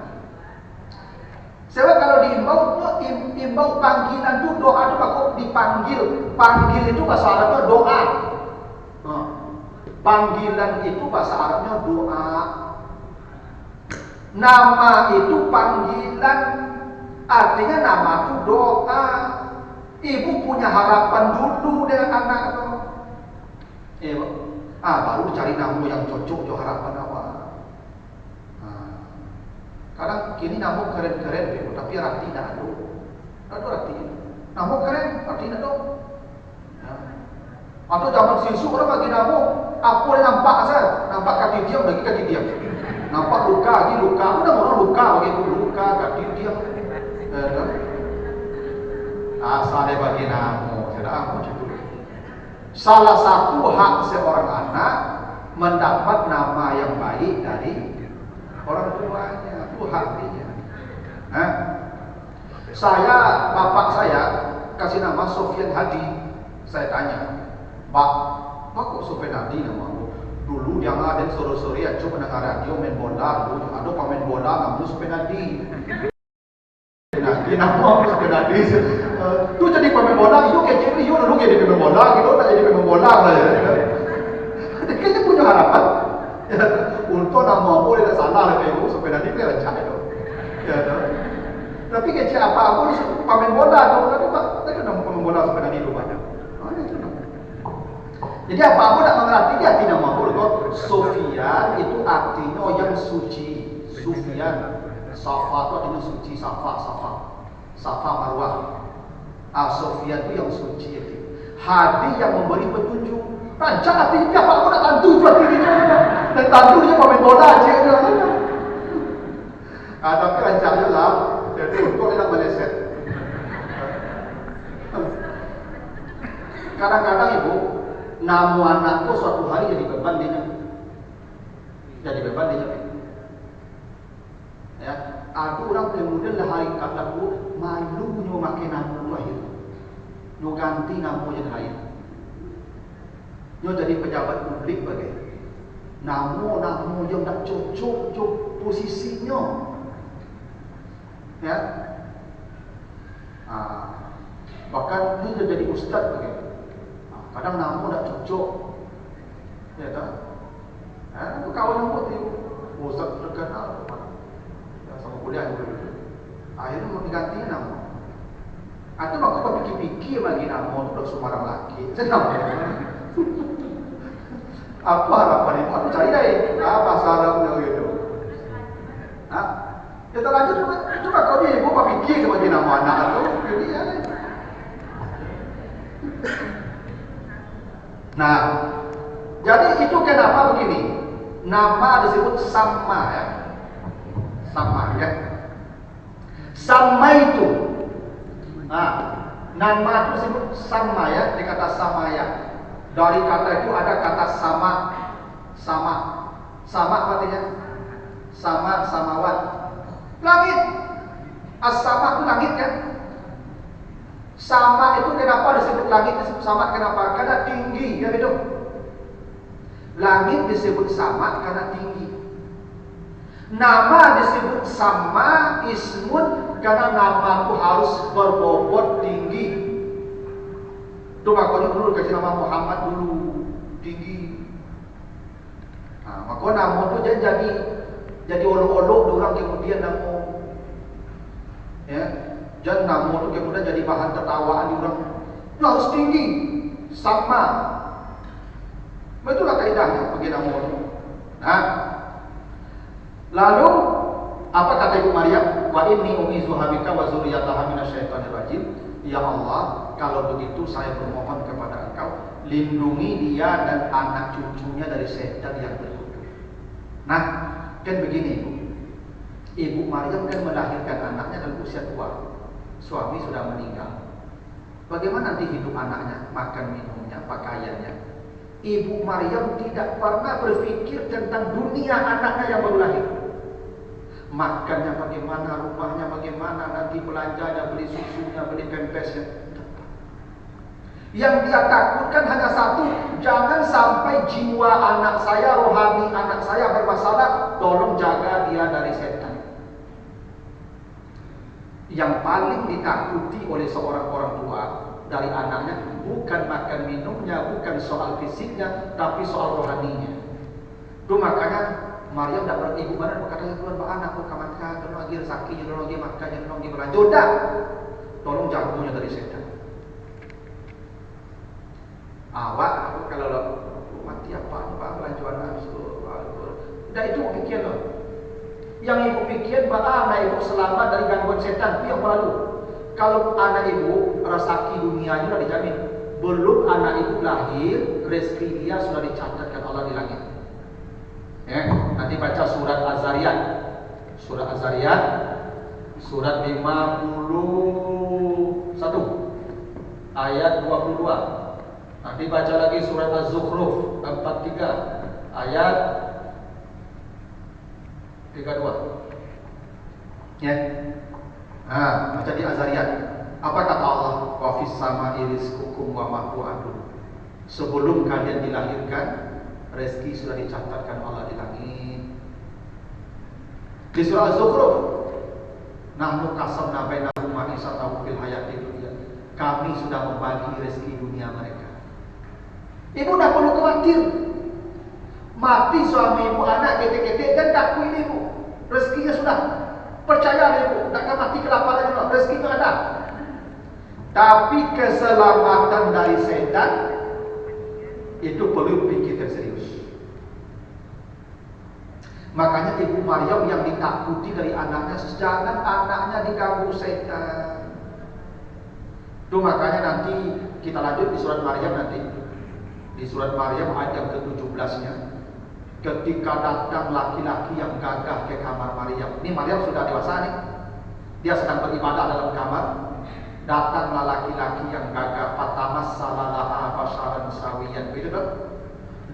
Sebab kalau diimbau panggilan itu doa itu aku dipanggil. Panggil itu bahasa Arabnya doa. Panggilan itu bahasa Arabnya doa. Nama itu panggilan. Artinya nama itu doa. Ibu punya harapan dulu dengan anak itu. Baru cari nama yang cocok dengan harapan awak. Kadang kini nama keren-keren, tapi arti tak ada. Tak ada arti. Nama keren, arti tak ada. Atau zaman sisu orang bagi nama, aku boleh nampak saja. Nampak kaki diam lagi kaki diam. Nampak luka lagi luka. Udah orang luka bagi luka kaki diam. Asalnya bagi nama, tidak aku cukup. Salah satu hak seorang anak mendapat nama yang baik dari orang tuanya. Itu hak dia. Bapak saya kasih nama Sofyan Hadi. Saya tanya, Pak, Apa kok Sopenadi nama aku? Dulu dia ngadain sore-sore ya, coba dengar radio main bola. Dulu ada pemain bola namanya Sopenadi. Sopenadi nama aku Sopenadi. Tu jadi pemain bola, you kecil, you dulu jadi pemain bola, gitu tak jadi pemain bola lah ya. Kayaknya punya harapan. Ya, untuk nama aku dia salah lebih aku Sopenadi dia lancar itu. Ya, tapi kecil apa aku pemain bola tu, tapi pak, tak nama pemain bola Sopenadi tu banyak. Jadi apa-apa tak mengerti dia arti nama aku. Sofian itu artinya yang suci. Sufian, Safa itu artinya suci. Safa Marwah. Sofian itu yang suci. Hadi yang memberi petunjuk. Raja artinya apa-apa tak tantu tu artinya. Dan tantu dia pemain bola aja. Tapi rancanya lah. Jadi untuk dia nak meleset. Kadang-kadang ibu, nama anakku suatu hari jadi beban dia. Jadi beban dia. Ya, aku orang kemudian lah hari kataku malu nyo makan nama lahir. Nyo ganti nama jadi lahir. Nyo jadi pejabat publik bagai. Nama yang tak cocok posisinya. Ya. Bahkan dia jadi ustaz bagai. Kadang nama tak cocok. Ya tak? Itu kawan yang buat itu. Ustaz terkenal. Ya, sama kuliah juga. Akhirnya mau diganti nama. Atau maka kau fikir-fikir lagi nama untuk sembarang laki. Jadi nama. Apa harapan itu? Aku cari deh. Bahasa Arabnya gitu. Ya terlanjur juga. Coba kau dia ibu fikir sebagai nama anak itu. Jadi ya. Nah, jadi itu kenapa begini? Nama disebut sama ya. Sama ya. Sama itu. Nama itu disebut sama ya, dikata sama ya. Dari kata itu ada kata sama. Sama artinya sama, samawat. Langit. As-sama itu langit kan? Sama itu kenapa disebut langit disebut sama? Kenapa? Karena tinggi, ya itu. Langit disebut sama karena tinggi. Nama disebut sama ismun karena nama itu harus berbobot tinggi. Itu makanya dulu kasih nama Muhammad dulu tinggi. Maka nama itu jadi olok-olok orang kemudian nama. Ya. Dan nama itu kemudian jadi bahan tertawaan di orang. Itu harus tinggi, sama. Itulah kaidahnya bagi nama itu. Nah, lalu apa kata Ibu Maryam? Wa inni u'izuha bika wa dzurriyyataha minasyaitonir rajim. Ya Allah, kalau begitu saya bermohon kepada Engkau, lindungi dia dan anak cucunya dari setan yang terkutuk. Nah, kan begini Ibu. Ibu Maryam kan melahirkan anaknya dalam usia tua. Suami sudah meninggal. Bagaimana nanti hidup anaknya, makan minumnya, pakaiannya? Ibu Maryam tidak pernah berpikir tentang dunia anaknya yang baru lahir. Makannya bagaimana, rumahnya bagaimana, nanti belanjanya, beli susunya, beli pempesnya. Yang dia takutkan hanya satu, jangan sampai jiwa anak saya, rohani anak saya bermasalah, tolong jaga dia dari setan. Yang paling ditakuti oleh seorang orang tua dari anaknya bukan makan minumnya, bukan soal fisiknya, tapi soal rohaninya. Itu makanya Maryam dapat ibu mana berkata Tuhan pak anakku kamatkan, tolong lagi rezeki, tolong lagi makan, tolong lagi belanja. Udah, tolong jauhnya dari setan. Awak kalau mati apa pak belanjuan nafsu, udah itu pikir loh. Yang ibu pikir bahwa anak ibu selamat dari gangguan setan itu yang lalu. Kalau anak ibu rezeki dunianya sudah dijamin, belum anak ibu lahir rezeki dia sudah dicatatkan Allah di langit. Ya, nanti baca surat Az-Zariyat. Surat Az-Zariyat surat 51 ayat 22. Nanti baca lagi surat Az-Zukhruf 43 ayat 32. Ya. Baca di Az-Zariyat. Apa kata Allah? Wa fis sama'i rizqukum wa ma tu'adun. Sebelum kalian dilahirkan, rezeki sudah dicatatkan Allah di langit. Di surah Az-Zukhruf, nahnu qasamna bainahum ma'isatahum fil hayatid dunya. Kami sudah membagi rezeki dunia mereka. Ibu tak perlu khawatir. Mati suami ibu, anak ketek-ketek dan takut ini ibu. Rezekinya sudah. Percaya ibu, takkan mati kelaparan juga. Rezekinya ada. Tapi keselamatan dari setan itu perlu pikir serius. Makanya Ibu Maryam yang ditakuti dari anaknya, jangan anaknya diganggu setan. Itu makanya nanti kita lanjut di surat Maryam nanti. Di surat Maryam ayat yang ke-17-nya. Ketika datang laki-laki yang gagah ke kamar Maryam. Ini Maryam sudah dewasa nih. Dia sedang beribadah dalam kamar. Datanglah laki-laki yang gagah, fatamassalaha basharan sawiyan. Begitu kan?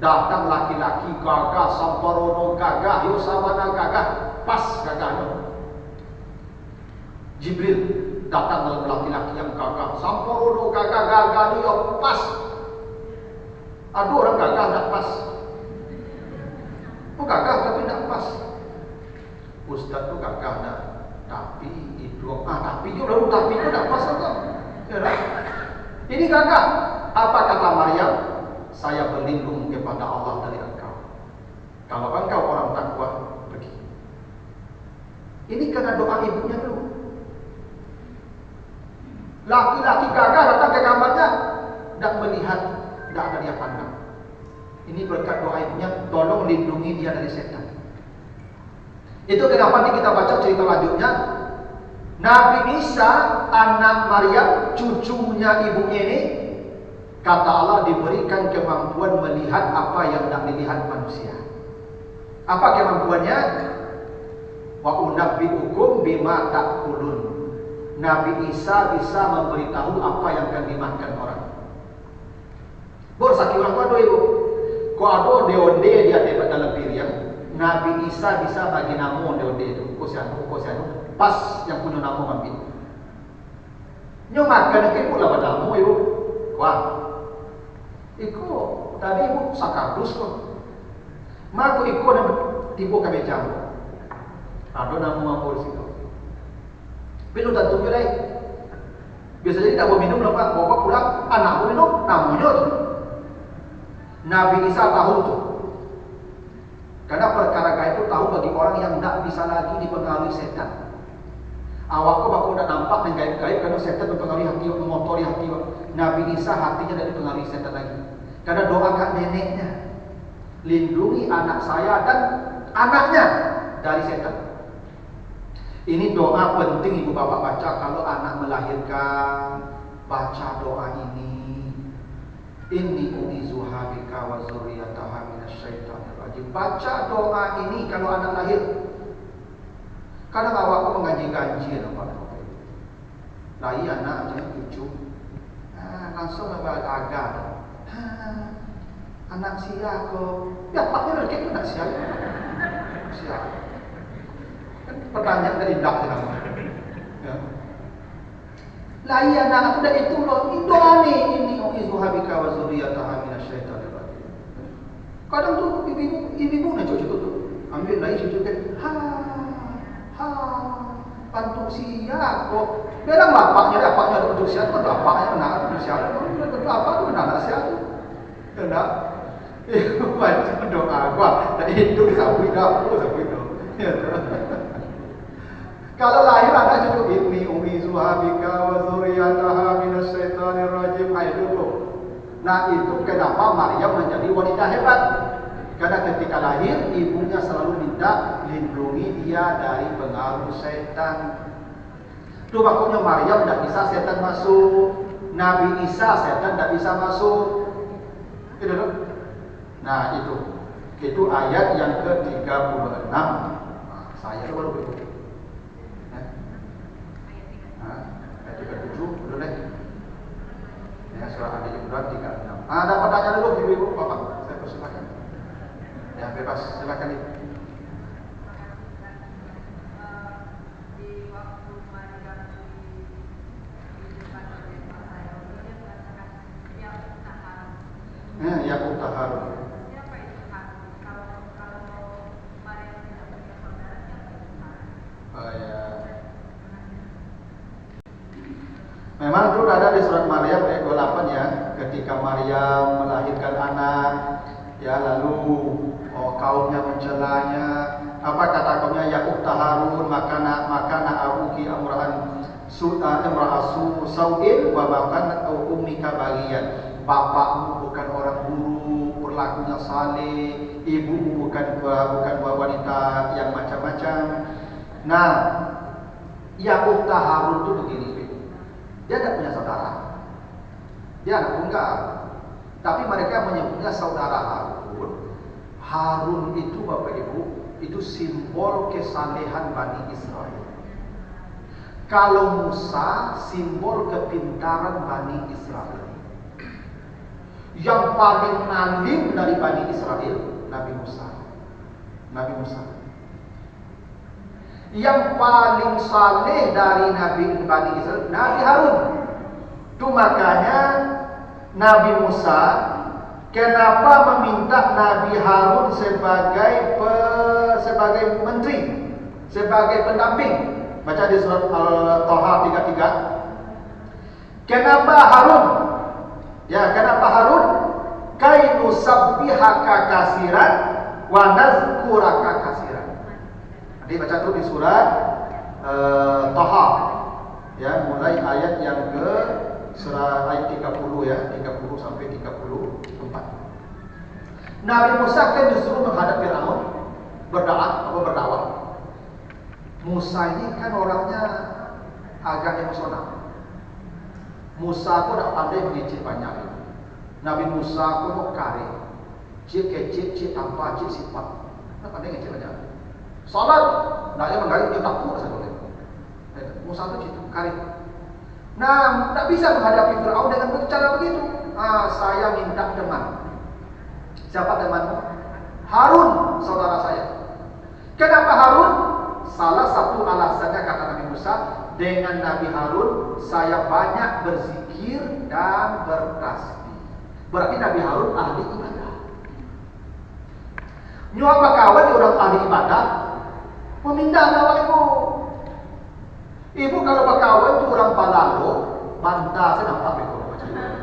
Datang laki-laki gagah, samparono gagah, yosawana gagah, pas gagahnya. Jibril datang dalam laki-laki yang gagah, samparono gagah, gagah dia pas. Aduh, orang gagah tak pas. Oh gagah tapi tak pas. Ustaz tu gagah tak. Tapi itu tapi itu lalu tapi itu tak pas atau? Ya, ini gagah. Apa kata Maryam? Saya berlindung kepada Allah dari engkau. Kalau engkau orang takwa, pergi. Ini karena doa ibunya dulu. Laki-laki gagah datang ke kamarnya dan melihat, tidak ada dia pandang. Ini berkat doa ibunya, tolong lindungi dia dari setan. Itu kenapa kita baca cerita lanjutnya. Nabi Isa, anak Maryam, cucunya ibunya ini, kata Allah diberikan kemampuan melihat apa yang tidak dilihat manusia. Apa kemampuannya? Wa unabbiukum bima ta'kulun. Nabi Isa bisa memberitahu apa yang akan dimakan orang. Borsaki orang tua ibu. Ko ado deonde dia debat dalam piring. Nabi Isa bisa bagi namo deonde itu. Kosianu. Pas yang punya namo ambil. Nyo makan ibu lah namo ibu. Wah. Iku tadi ibu sakardus kok. Maku iku na tibo kami jam. Ado namo mampu situ. Minum tentu mulai. Biasanya tidak mau minum loh pak. Bapak pulang, anak mau minum, namanya tu. Nabi Isa tahu tu. Karena perkara gaib itu tahu bagi orang yang tidak bisa lagi dipengaruhi setan. Awakku baku udah nampak dengan gaib-gaib karena setan mempengaruhi hati, mengotori hati. Nabi Isa hatinya tidak dipengaruhi setan lagi. Karena doakan neneknya, lindungi anak saya dan anaknya dari setan. Ini doa penting ibu bapak baca kalau anak melahirkan. Baca doa ini. Inni u'izuha bika wa zurriyataha minasyaitonir rajim. Baca doa ini kalau anak lahir. Kadang awakku mengaji-gaji apa. Lahir anak aja cucu. Langsung agak. Anak sia kok. Ya paknya lagi itu anak sia. Sia. Pertanyaan dari dak ya. Lahir anak sudah itu loh. Itu aneh ini u'izuha bika wa zurriyataha minasyaitonir rajim. Kadang tuh ibu nak cucu tuh ambil lahir cucu kan. Pantuk siap kok. Bilang lapaknya untuk siap atau lapaknya anak untuk siap. Untuk apa tuh anak siap tuh. Kenapa? Baca doa gua. Tadi itu sapu dah, sapu itu. Kalau lahir anak cucu ini u'izuha bika wa zurriyataha minasyaitonir rajim. Itu tuh. Nah itu kenapa Maryam menjadi wanita hebat. Karena ketika lahir, ibunya selalu minta lindungi dia dari pengaruh setan. Itu makanya Maryam tidak bisa setan masuk. Nabi Isa setan tidak bisa masuk. Itu. Nah itu ayat yang ke-36. Nah, saya baru berikut. Ayat 37 dulu deh. Ya surah Ali Imran 36. Ada pertanyaan dulu ibu-ibu, bapak? Saya persilakan. Ya bebas, silakan ibu. Memang itu ada di surat Maryam ayat 28 ya, ketika Maryam melahirkan anak, ya lalu kaumnya mencelanya. Apa kata kaumnya? Ya ukhta Harun, makana abuki amra'an imra'asu sau'in wa makan ummika baghiyan. Bapakmu bukan orang buruk, berlakunya saleh, ibumu bukan wanita yang macam-macam. Nah, ya ukhta Harun itu begini. Dia tidak punya saudara. Dia anak tunggal. Tapi mereka menyebutnya saudara Harun. Harun itu Bapak Ibu, itu simbol kesalehan Bani Israel. Kalau Musa, simbol kepintaran Bani Israel. Yang paling alim dari Bani Israel, Nabi Musa. Nabi Musa. Yang paling saleh dari Nabi Bani Israel, Nabi Harun. Itu makanya Nabi Musa kenapa meminta Nabi Harun sebagai menteri, sebagai pendamping. Baca di surat Al-Taha 33. Kenapa Harun? Ya, kenapa Harun? Kai nusabbihaka katsiran wa nazkuraka katsiran. Nanti baca tuh di surat Taha, ya, mulai ayat yang ke surah ayat 30 ya, 30 sampai 34. Nabi Musa kan disuruh menghadap Firaun, berdakwah. Musa ini kan orangnya agak emosional. Musa itu tidak pandai mengecil banyak. Nabi Musa itu mau kare, cik kecil, cik tanpa, cik sifat. Tidak pandai mengecil banyak. Salat, tidak ada menggali dia takut saja. Musa itu cik kare. Nah, tidak bisa menghadapi Firaun dengan cara begitu. Saya minta teman. Siapa temanmu? Harun, saudara saya. Kenapa Harun? Salah satu alasannya kata Nabi Musa, dengan Nabi Harun saya banyak berzikir dan bertasbih. Berarti Nabi Harun ahli ibadah. Nyu apa kawan di orang ahli ibadah? Memindah bawa ibu. Ibu kalau berkawan itu orang palalo, bantah saya nampak begitu macam itu.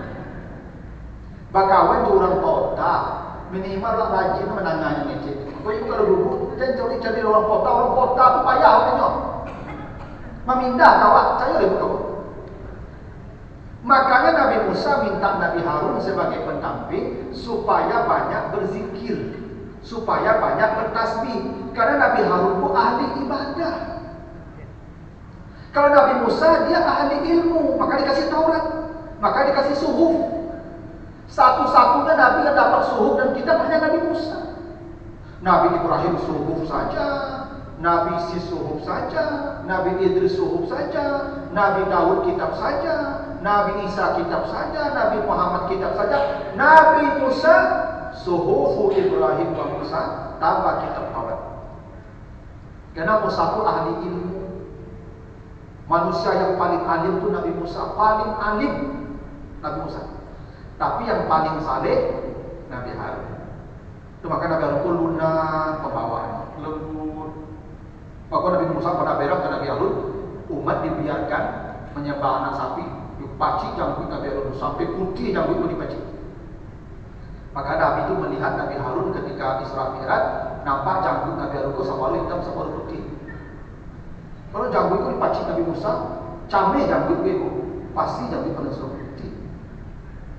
Berkawan itu orang kota, minimal lah rajin menangani ngecek. Kau ibu kalau dulu, jangan cari orang kota tu payah katanya. Memindah kawan, saya lebih tahu. Makanya Nabi Musa minta Nabi Harun sebagai pendamping supaya banyak berzikir, supaya banyak bertasbih. Karena Nabi Harun itu ahli ibadah. Kalau Nabi Musa dia ahli ilmu, maka dikasih Taurat, maka dikasih suhuf. Satu-satunya Nabi yang dapat suhuf dan kitab hanya Nabi Musa. Nabi Ibrahim suhuf saja, Nabi Sis suhuf saja, Nabi Idris suhuf saja, Nabi Daud kitab saja, Nabi Isa kitab saja, Nabi Muhammad kitab saja, Nabi Musa suhufu Ibrahim wa Musa tambah kitab Taurat. Karena Musa itu ahli ilmu. Manusia yang paling alim itu Nabi Musa, paling alim Nabi Musa. Tapi yang paling saleh Nabi Harun. Itu maka Nabi Harun itu lunak pembawaan, lembut. Maka Nabi Musa pada berak ke Nabi Harun, umat dibiarkan menyembah anak sapi, dipacik janggut Nabi Harun sampai putih janggut itu dipacik. Maka Nabi itu melihat Nabi Harun ketika Isra Mi'raj, nampak janggut Nabi Harun itu separuh hitam separuh putih. Kalau janggut itu dipacik Nabi Musa, camih janggut itu, pasti janggut pada seluruh putih.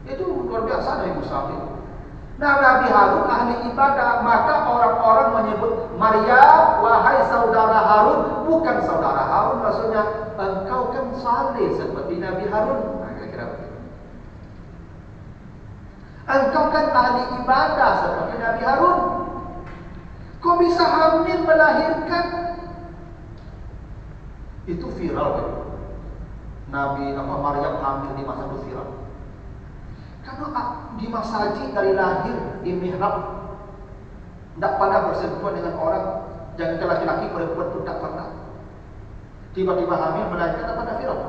Itu luar biasa Nabi Musa itu. Nah, Nabi Harun ahli ibadah, maka orang-orang menyebut Maryam, wahai saudara Harun, bukan saudara Harun, maksudnya engkau kan saleh seperti Nabi Harun. Nah, kira-kira begitu. Engkau kan ahli ibadah seperti Nabi Harun. Kau bisa hamil melahirkan? Itu viral begitu. Maryam hamil di masa itu viral. Karena di masjid dari lahir di mihrab tidak pernah bersentuhan dengan orang, jangan ke laki-laki, perempuan pun tidak pernah. Tiba-tiba hamil melahirkan, tidak pernah viral.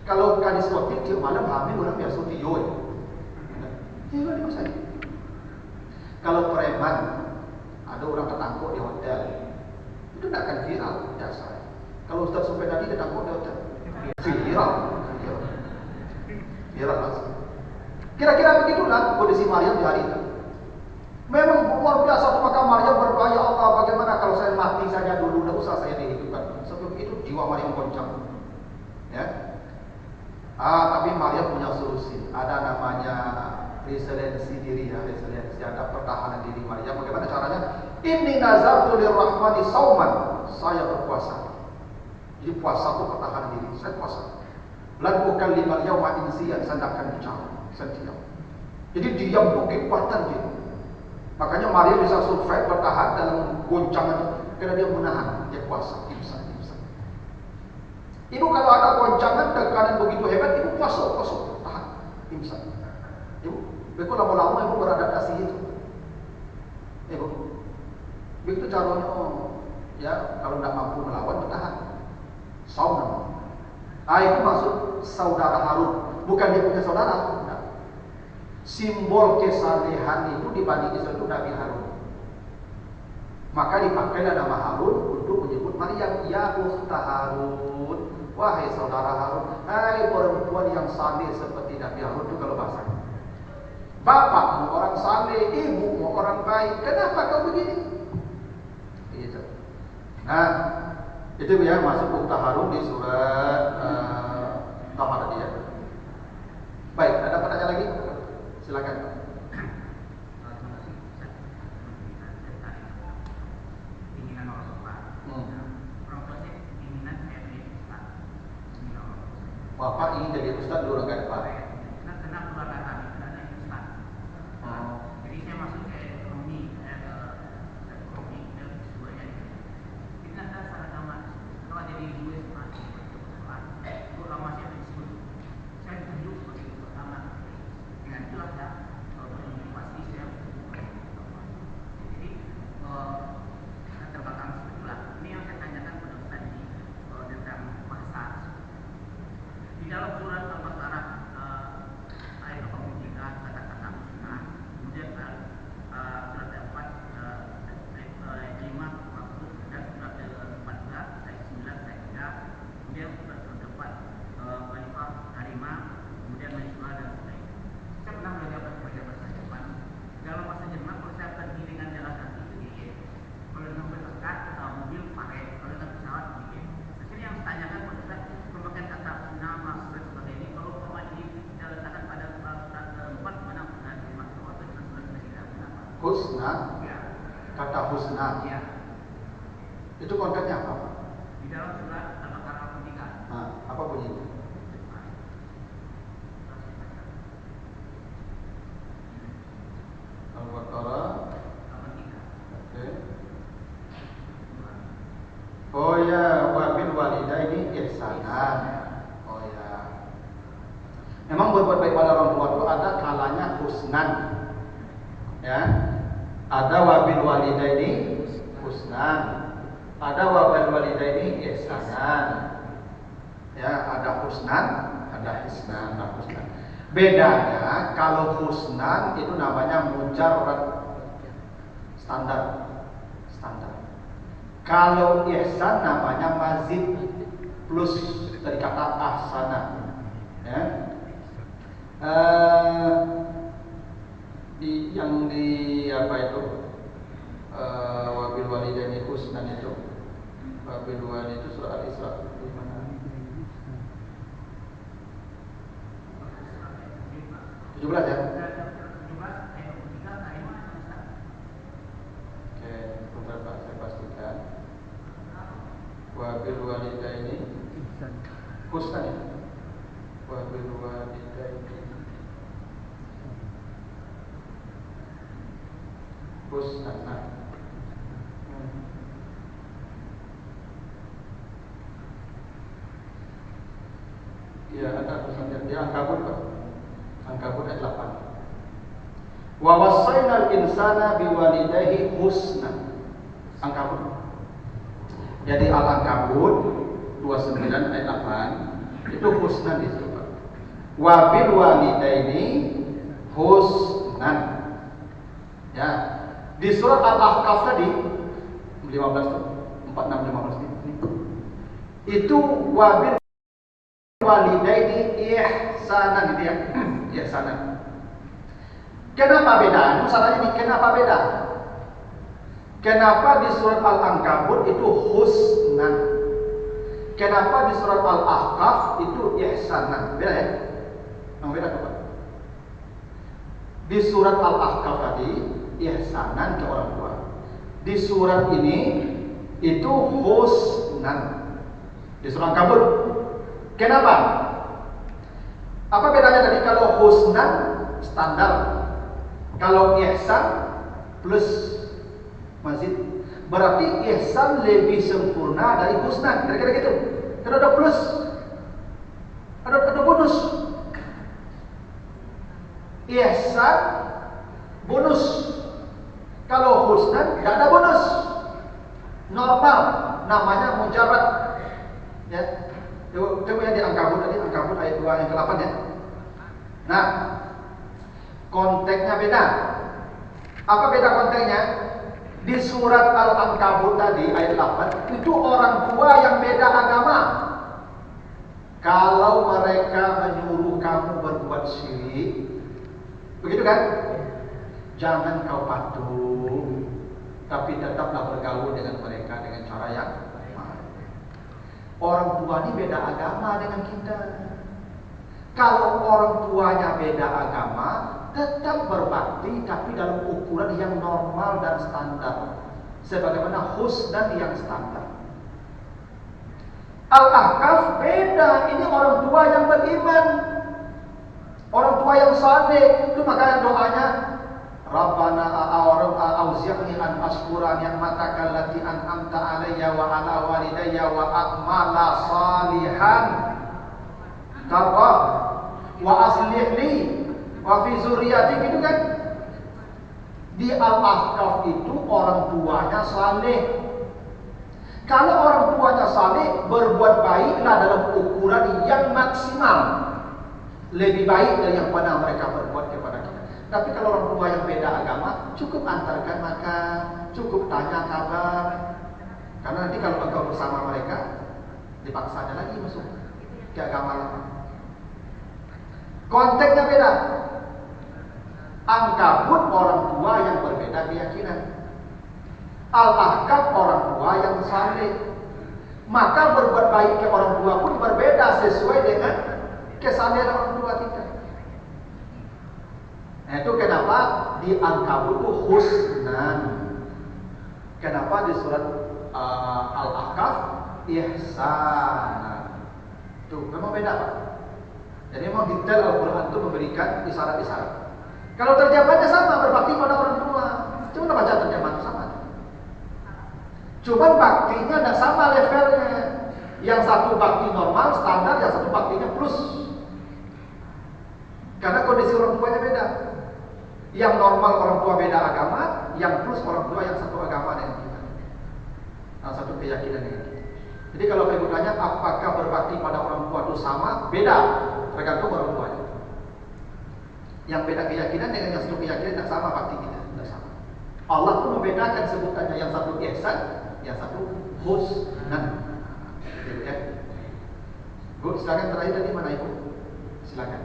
Kalau gadis kotik tiap malam hamil orang biasa tiyo. Tiyo di masjid. Kalau preman ada orang tertangkap di hotel, itu tidak akan viral biasa. Kalau Ustaz Supedadi tertangkap di hotel, viral. Heran langsung. Kira-kira begitulah kondisi Maryam di hari itu. Memang luar biasa tuh, maka Maryam berdoa, ya Allah, bagaimana kalau saya mati saja dulu, tidak usah saya dihidupkan. Sebelum itu jiwa Maryam goncang. Ya. Tapi Maryam punya solusi. Ada namanya resiliensi diri, ya, resiliensi, ada pertahanan diri Maryam. Bagaimana caranya? Inni nazartu lirrahmani sauman. Saya berpuasa. Jadi puasa itu pertahanan diri. Saya puasa. Lan ukallimal yawma insiyan, saya tidak akan bicara. Saya diam. Jadi diam itu kekuatan dia. Makanya Maryam bisa survive, bertahan dalam goncangan itu karena dia menahan, dia puasa. Ibu kalau ada goncangan, tekanan begitu hebat, ibu puasa, tahan, imsak. Ibu, begitu lama-lama ibu beradaptasi itu. Ibu, begitu caranya, ya kalau tidak mampu melawan, bertahan. Saum namanya. Itu maksud saudara Harun, bukan dia punya saudara. Nah. Simbol kesalehan itu dibanding Israel itu Nabi Harun. Maka dipakailah nama Harun untuk menyebut Maryam, ya ukhta Harun, wahai saudara Harun, hai perempuan yang saleh seperti Nabi Harun itu kalau bahasa. Bapakmu orang saleh, ibumu orang baik, kenapa kau begini? Gitu. Nah, itu ya masuk ukhta Harun di surat Taha tadi ya. Baik, ada pertanyaan lagi? Silakan. Bapak ingin jadi ustaz dulu enggak ada. Kena keluarga kami, kena ustaz. Jadi saya masuk ke ekonomi, dan semuanya. Kita ada salah nama. Kalau jadi US masih itu lama saya disebut. Saya tunjuk sebagai pertama. Dengan itulah ya, pasti saya. Jadi terbakar sebetulnya. Ini yang saya tanyakan pada Ustaz ini tentang bahasa. Di dalam surat Al-Baqarah ayat 83 kata-kata husna, kemudian surat 4 ayat 5 maksud, dan surat 14 ayat 9 ayat 3, kemudian surat 4 Khalifah Harimah, kemudian Maisura dan sebagainya. Saya pernah belajar bahasa Jepang. Dalam bahasa Jerman kalau saya pergi dengan jalan kaki itu dikit, kalau dengan berangkat mobil pakai, kalau dengan pesawat dikit. Jadi yang saya tanyakan pada saya pemakaian kata nama surat sebagai ini, kalau umpama ini kita letakkan pada surat 4 mana dimaksud atau dengan surat ketiga kenapa? Husna, Ya. kata husna. Ya. Itu konteksnya apa? Di dalam surat Al-Baqarah 3. Apa bunyinya? Al-Baqarah 3. Oke. Oh ya, wa bil walidaini ihsanan. Oh ya. Memang berbuat baik pada orang tua itu ada kalanya husnan. Ya. Ada wa bil walidaini husnan. Ada wa bil walidaini ihsanan. Ya, ada husnan, ada ihsan, ada husnan. Bedanya kalau husnan itu namanya mujarrad, standar. Kalau ihsan namanya mazid, plus dari kata ahsana. Ya. Di apa itu? Wabil walidaini husnan itu. Wabil walidaini itu surah Al-Isra di mana? 17 ya? Oke, bentar Pak, saya pastikan. Wabil walidaini husnan ya? Wabil walidaini husnan. Ya, ada husnan dia Ankabut Pak. Ankabut ayat 8. Wa wasainal insana biwalidayhi husna. Ankabut. Jadi Al-Ankabut 29 ayat 8 itu husnan di situ. Wa bil walidaini husnan. Ya. Di surat Al-Ahqaf tadi 15 tuh 46 15 itu wabil walidaini ihsanan gitu ya. Ihsanan. Kenapa beda? Masalahnya nih, kenapa beda? Kenapa di surat Al-Ankabut itu husnan? Kenapa di surat Al-Ahqaf itu ihsanan? Beda ya? Yang beda apa? Di surat Al-Ahqaf tadi ihsanan ke orang tua. Di surat ini itu husnan. Di surat Al-Ankabut. Kenapa? Apa bedanya tadi? Kalau husnan standar, kalau ihsan plus mazid. Berarti ihsan lebih sempurna dari husnan. Kira-kira gitu. Karena ada plus, ada bonus. Ihsan bonus. Kalau husnan tidak ada bonus. Normal, namanya mujarrad. Ya. Coba yang di Ankabut tadi, Ankabut ayat 2 yang ke-8 ya. Nah, konteksnya beda. Apa beda konteksnya? Di surat Al-Ankabut tadi ayat 8 itu orang tua yang beda agama. Kalau mereka menyuruh kamu berbuat syirik, begitu kan? Jangan kau patuh, tapi tetaplah bergaul dengan mereka dengan cara yang baik. Orang tua ini beda agama dengan kita. Kalau orang tuanya beda agama, tetap berbakti tapi dalam ukuran yang normal dan standar, sebagaimana husnan yang standar. Al-Ahqaf beda, ini orang tua yang beriman, orang tua yang saleh. Itu makanya doanya Rabbana auzi'ni an ashkura ni'mataka allati an'amta 'alayya wa 'ala walidayya wa a'mala salihan tarda wa aslih li wa fi zurriyati, gitu kan? Di Al-Ahqaf itu orang tuanya saleh. Kalau orang tuanya saleh, berbuat baiklah dalam ukuran yang maksimal, lebih baik dari yang pernah mereka berbuat kepada kita. Tapi kalau orang tua yang beda agama, cukup antarkan makan, cukup tanya kabar. Karena nanti kalau engkau bersama mereka, dipaksa lagi masuk ke agama lama. Konteksnya beda. Ankabut orang tua yang berbeda keyakinan. Al-Ahqaf orang tua yang saleh. Maka berbuat baik ke orang tua pun berbeda sesuai dengan kesalehan orang tua kita. Nah, itu kenapa di Ankabut itu husnan. Kenapa di surat Al-Ahqaf ihsan. Tuh, memang beda Pak. Jadi memang detail Al-Quran itu memberikan isyarat-isyarat. Kalau terjemahannya sama, berbakti pada orang tua. Cuma baca terjemahan sama. Cuma baktinya tidak sama levelnya. Yang satu bakti normal, standar, yang satu baktinya plus. Karena kondisi orang tuanya beda. Yang normal orang tua beda agama, yang plus orang tua yang satu agama dengan kita. Yang satu keyakinan dengan kita. Jadi kalau kegunaannya apakah berbakti pada orang tua itu sama? Beda, tergantung orang tuanya. Yang beda keyakinan dengan yang satu keyakinan tidak sama bakti kita, tidak sama. Allah pun membedakan sebutannya, yang satu ihsan, yang satu husnan. Gitu ya. Bu, silakan terakhir tadi mana Ibu? Silakan.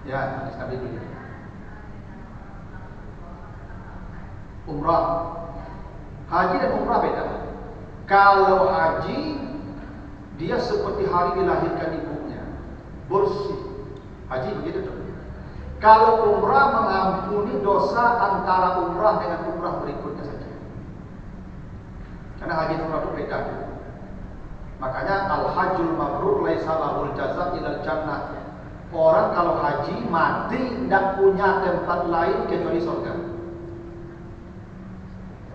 Ya, sekali dulu. Umrah, haji dan umrah beda. Kalau haji, dia seperti hari dilahirkan ibunya, bersih. Haji begitu tuh. Kalau umrah mengampuni dosa antara umrah dengan umrah berikutnya saja. Karena haji dan umrah itu beda. Makanya al-hajjul mabrur laisa lahul jazaa ilal jannah. Orang kalau haji mati tidak punya tempat lain kecuali surga.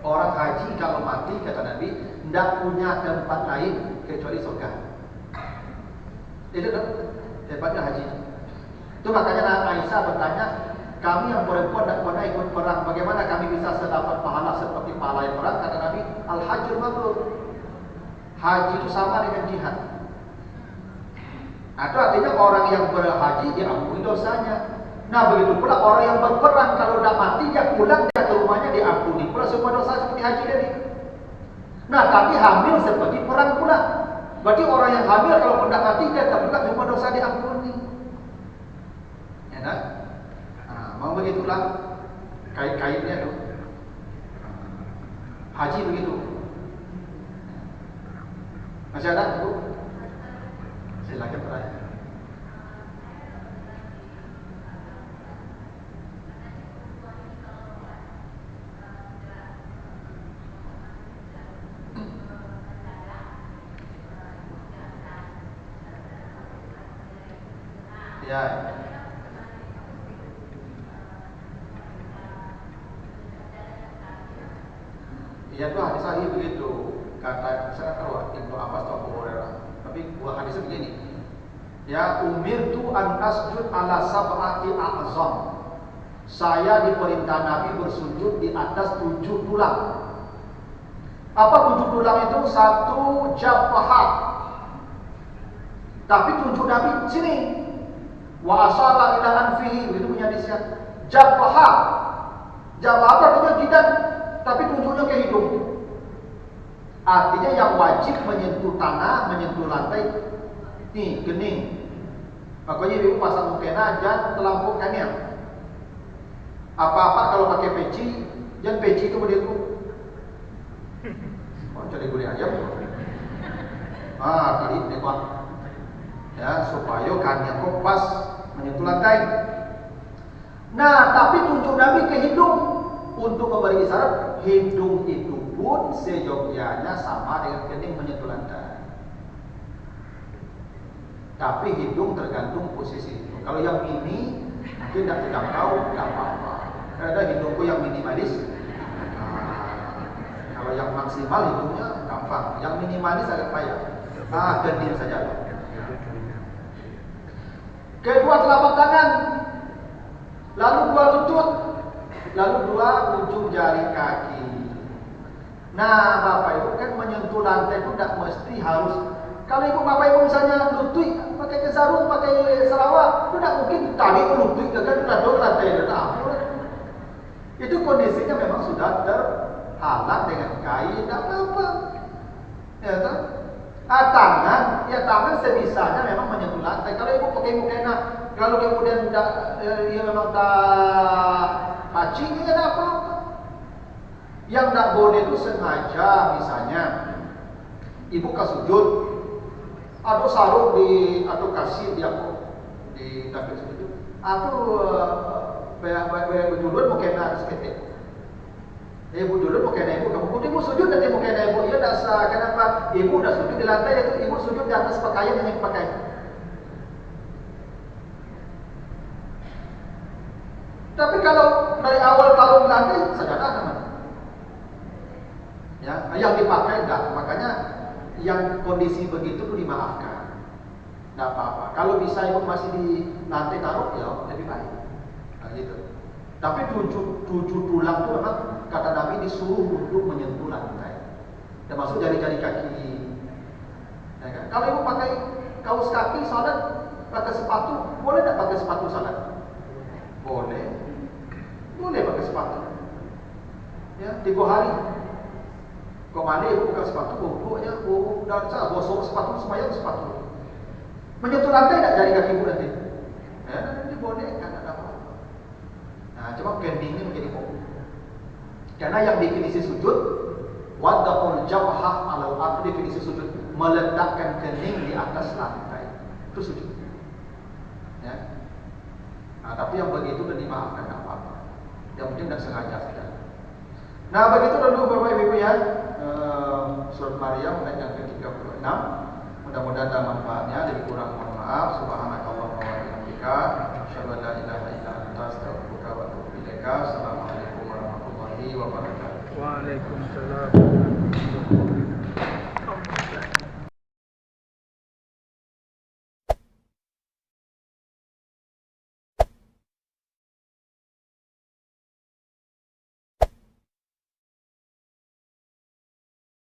Orang haji kalau mati, kata Nabi, tidak punya tempat lain kecuali surga. Itu kan tempatnya haji. Itu makanya Aisyah bertanya, kami yang perempuan tidak pernah ikut perang, bagaimana kami bisa sedapat pahala seperti pahala yang perang? Kata Nabi, al-hajjul mabrur. Haji itu sama dengan jihad. Itu artinya orang yang berhaji diampuni dosanya. Nah begitu pula orang yang berperang kalau tidak mati dia pulang dia ke rumahnya diampuni pula semua dosa seperti haji tadi. Nah tapi hamil seperti perang pula. Berarti orang yang hamil kalau tidak mati dia juga semua dosa diampuni. Ya kan? Nah, mau begitulah kait-kaitnya tuh. Haji begitu. Masih ada Bu? Silakan bertanya. Ya. Iya tuh hadis sahih begitu. Kata saya tahu Ibnu Abbas atau Abu Hurairah. Tapi buah hadisnya begini. Ya umirtu an asjud ala sab'ati a'zam. Saya diperintah Nabi bersujud di atas 7 tulang. Apa 7 tulang itu? 1 jabhah. Tapi tunjuk Nabi sini. Wa asyara ila anfihi, itu punya hadisnya. Jabhah. Jabhah artinya jidat, tapi tunjuknya ke hidung. Artinya yang wajib menyentuh tanah, menyentuh lantai, nih gening. Makanya ibu pasang mukena jangan terlampau kanan. Apa-apa kalau pakai peci, jangan peci itu berdiri. Oh, jadi gulai ayam. Kali dekot. Ya, supaya kakinya kok pas menyentuh lantai. Nah, tapi tunjuk Nabi ke hidung untuk memberi isyarat hidung itu pun seyogyanya sama dengan kening menyentuh lantai. Tapi hidung tergantung posisi itu. Kalau yang mini mungkin tidak terjangkau, tidak apa-apa. Karena hidungku yang minimalis. Kalau yang maksimal hidungnya gampang. Yang minimalis agak payah. Kening saja. Kedua telapak tangan, lalu 2 lutut, lalu 2 ujung jari kaki. Nah, Bapak Ibu kan menyentuh lantai itu tidak mesti harus. Kalau Ibu Bapak Ibu misalnya lutut, pakai sarung, pakai selawat, itu tidak mungkin tarik ke lutut, kan jatuh lantai dan itu kondisinya memang sudah terhalang dengan kain, tidak apa-apa. Ya kan? Tangan, ya tangan sebisanya memang menyentuh lantai. Kalau ibu pakai mukena, kalau kemudian ia memang tak pacing, ya tidak apa-apa. Yang tidak boleh itu sengaja, misalnya ibu ke sujud, atau sarung di atau kasih di dapur sujud, atau berduluan mukena seketik. Ibu dulu mau kena ibu, kamu sujud nanti mau kena ibu. Ia tak sah, kenapa? Ibu dah sujud di lantai, itu ibu sujud di atas pakaian yang pakai. Tapi kalau dari awal taruh di lantai, sajadah teman. Ya, yang dipakai enggak. Makanya yang kondisi begitu itu dimaafkan. Enggak apa-apa. Kalau bisa ibu masih di lantai taruh, ya lebih baik. Nah, gitu. Tapi 7 tulang itu memang kata Nabi disuruh untuk menyentuh lantai, termasuk jari-jari kaki. Ya kan? Kalau ibu pakai kaos kaki salat, pakai sepatu, boleh tidak pakai sepatu salat? Boleh, boleh pakai sepatu. Ya, 3 hari. Kok mana ibu pakai sepatu, boboknya, dan saya bosok sepatu semuanya sepatu. Menyentuh lantai tidak jari kaki ibu nanti? Ya, nanti boleh kan ada apa? Nah, cuma kendingnya menjadi pokok. Karena yang definisi sujud wada'ul jabhah 'alal ardh, definisi sujud meletakkan kening di atas lantai. Itu sujud. Ya. Nah, tapi yang begitu sudah dimaafkan enggak apa-apa. Yang penting tidak sengaja saja. Nah, begitu dulu Bapak Ibu ya. Surat Maryam ayat yang ke-36. Mudah-mudahan ada manfaatnya, lebih kurang mohon maaf. Subhanakallahumma wa bihamdika, asyhadu an la ilaha illa anta, astaghfiruka wa atubu ilaika. Assalamualaikum warahmatullahi wabarakatuh. Waalaikumsalam.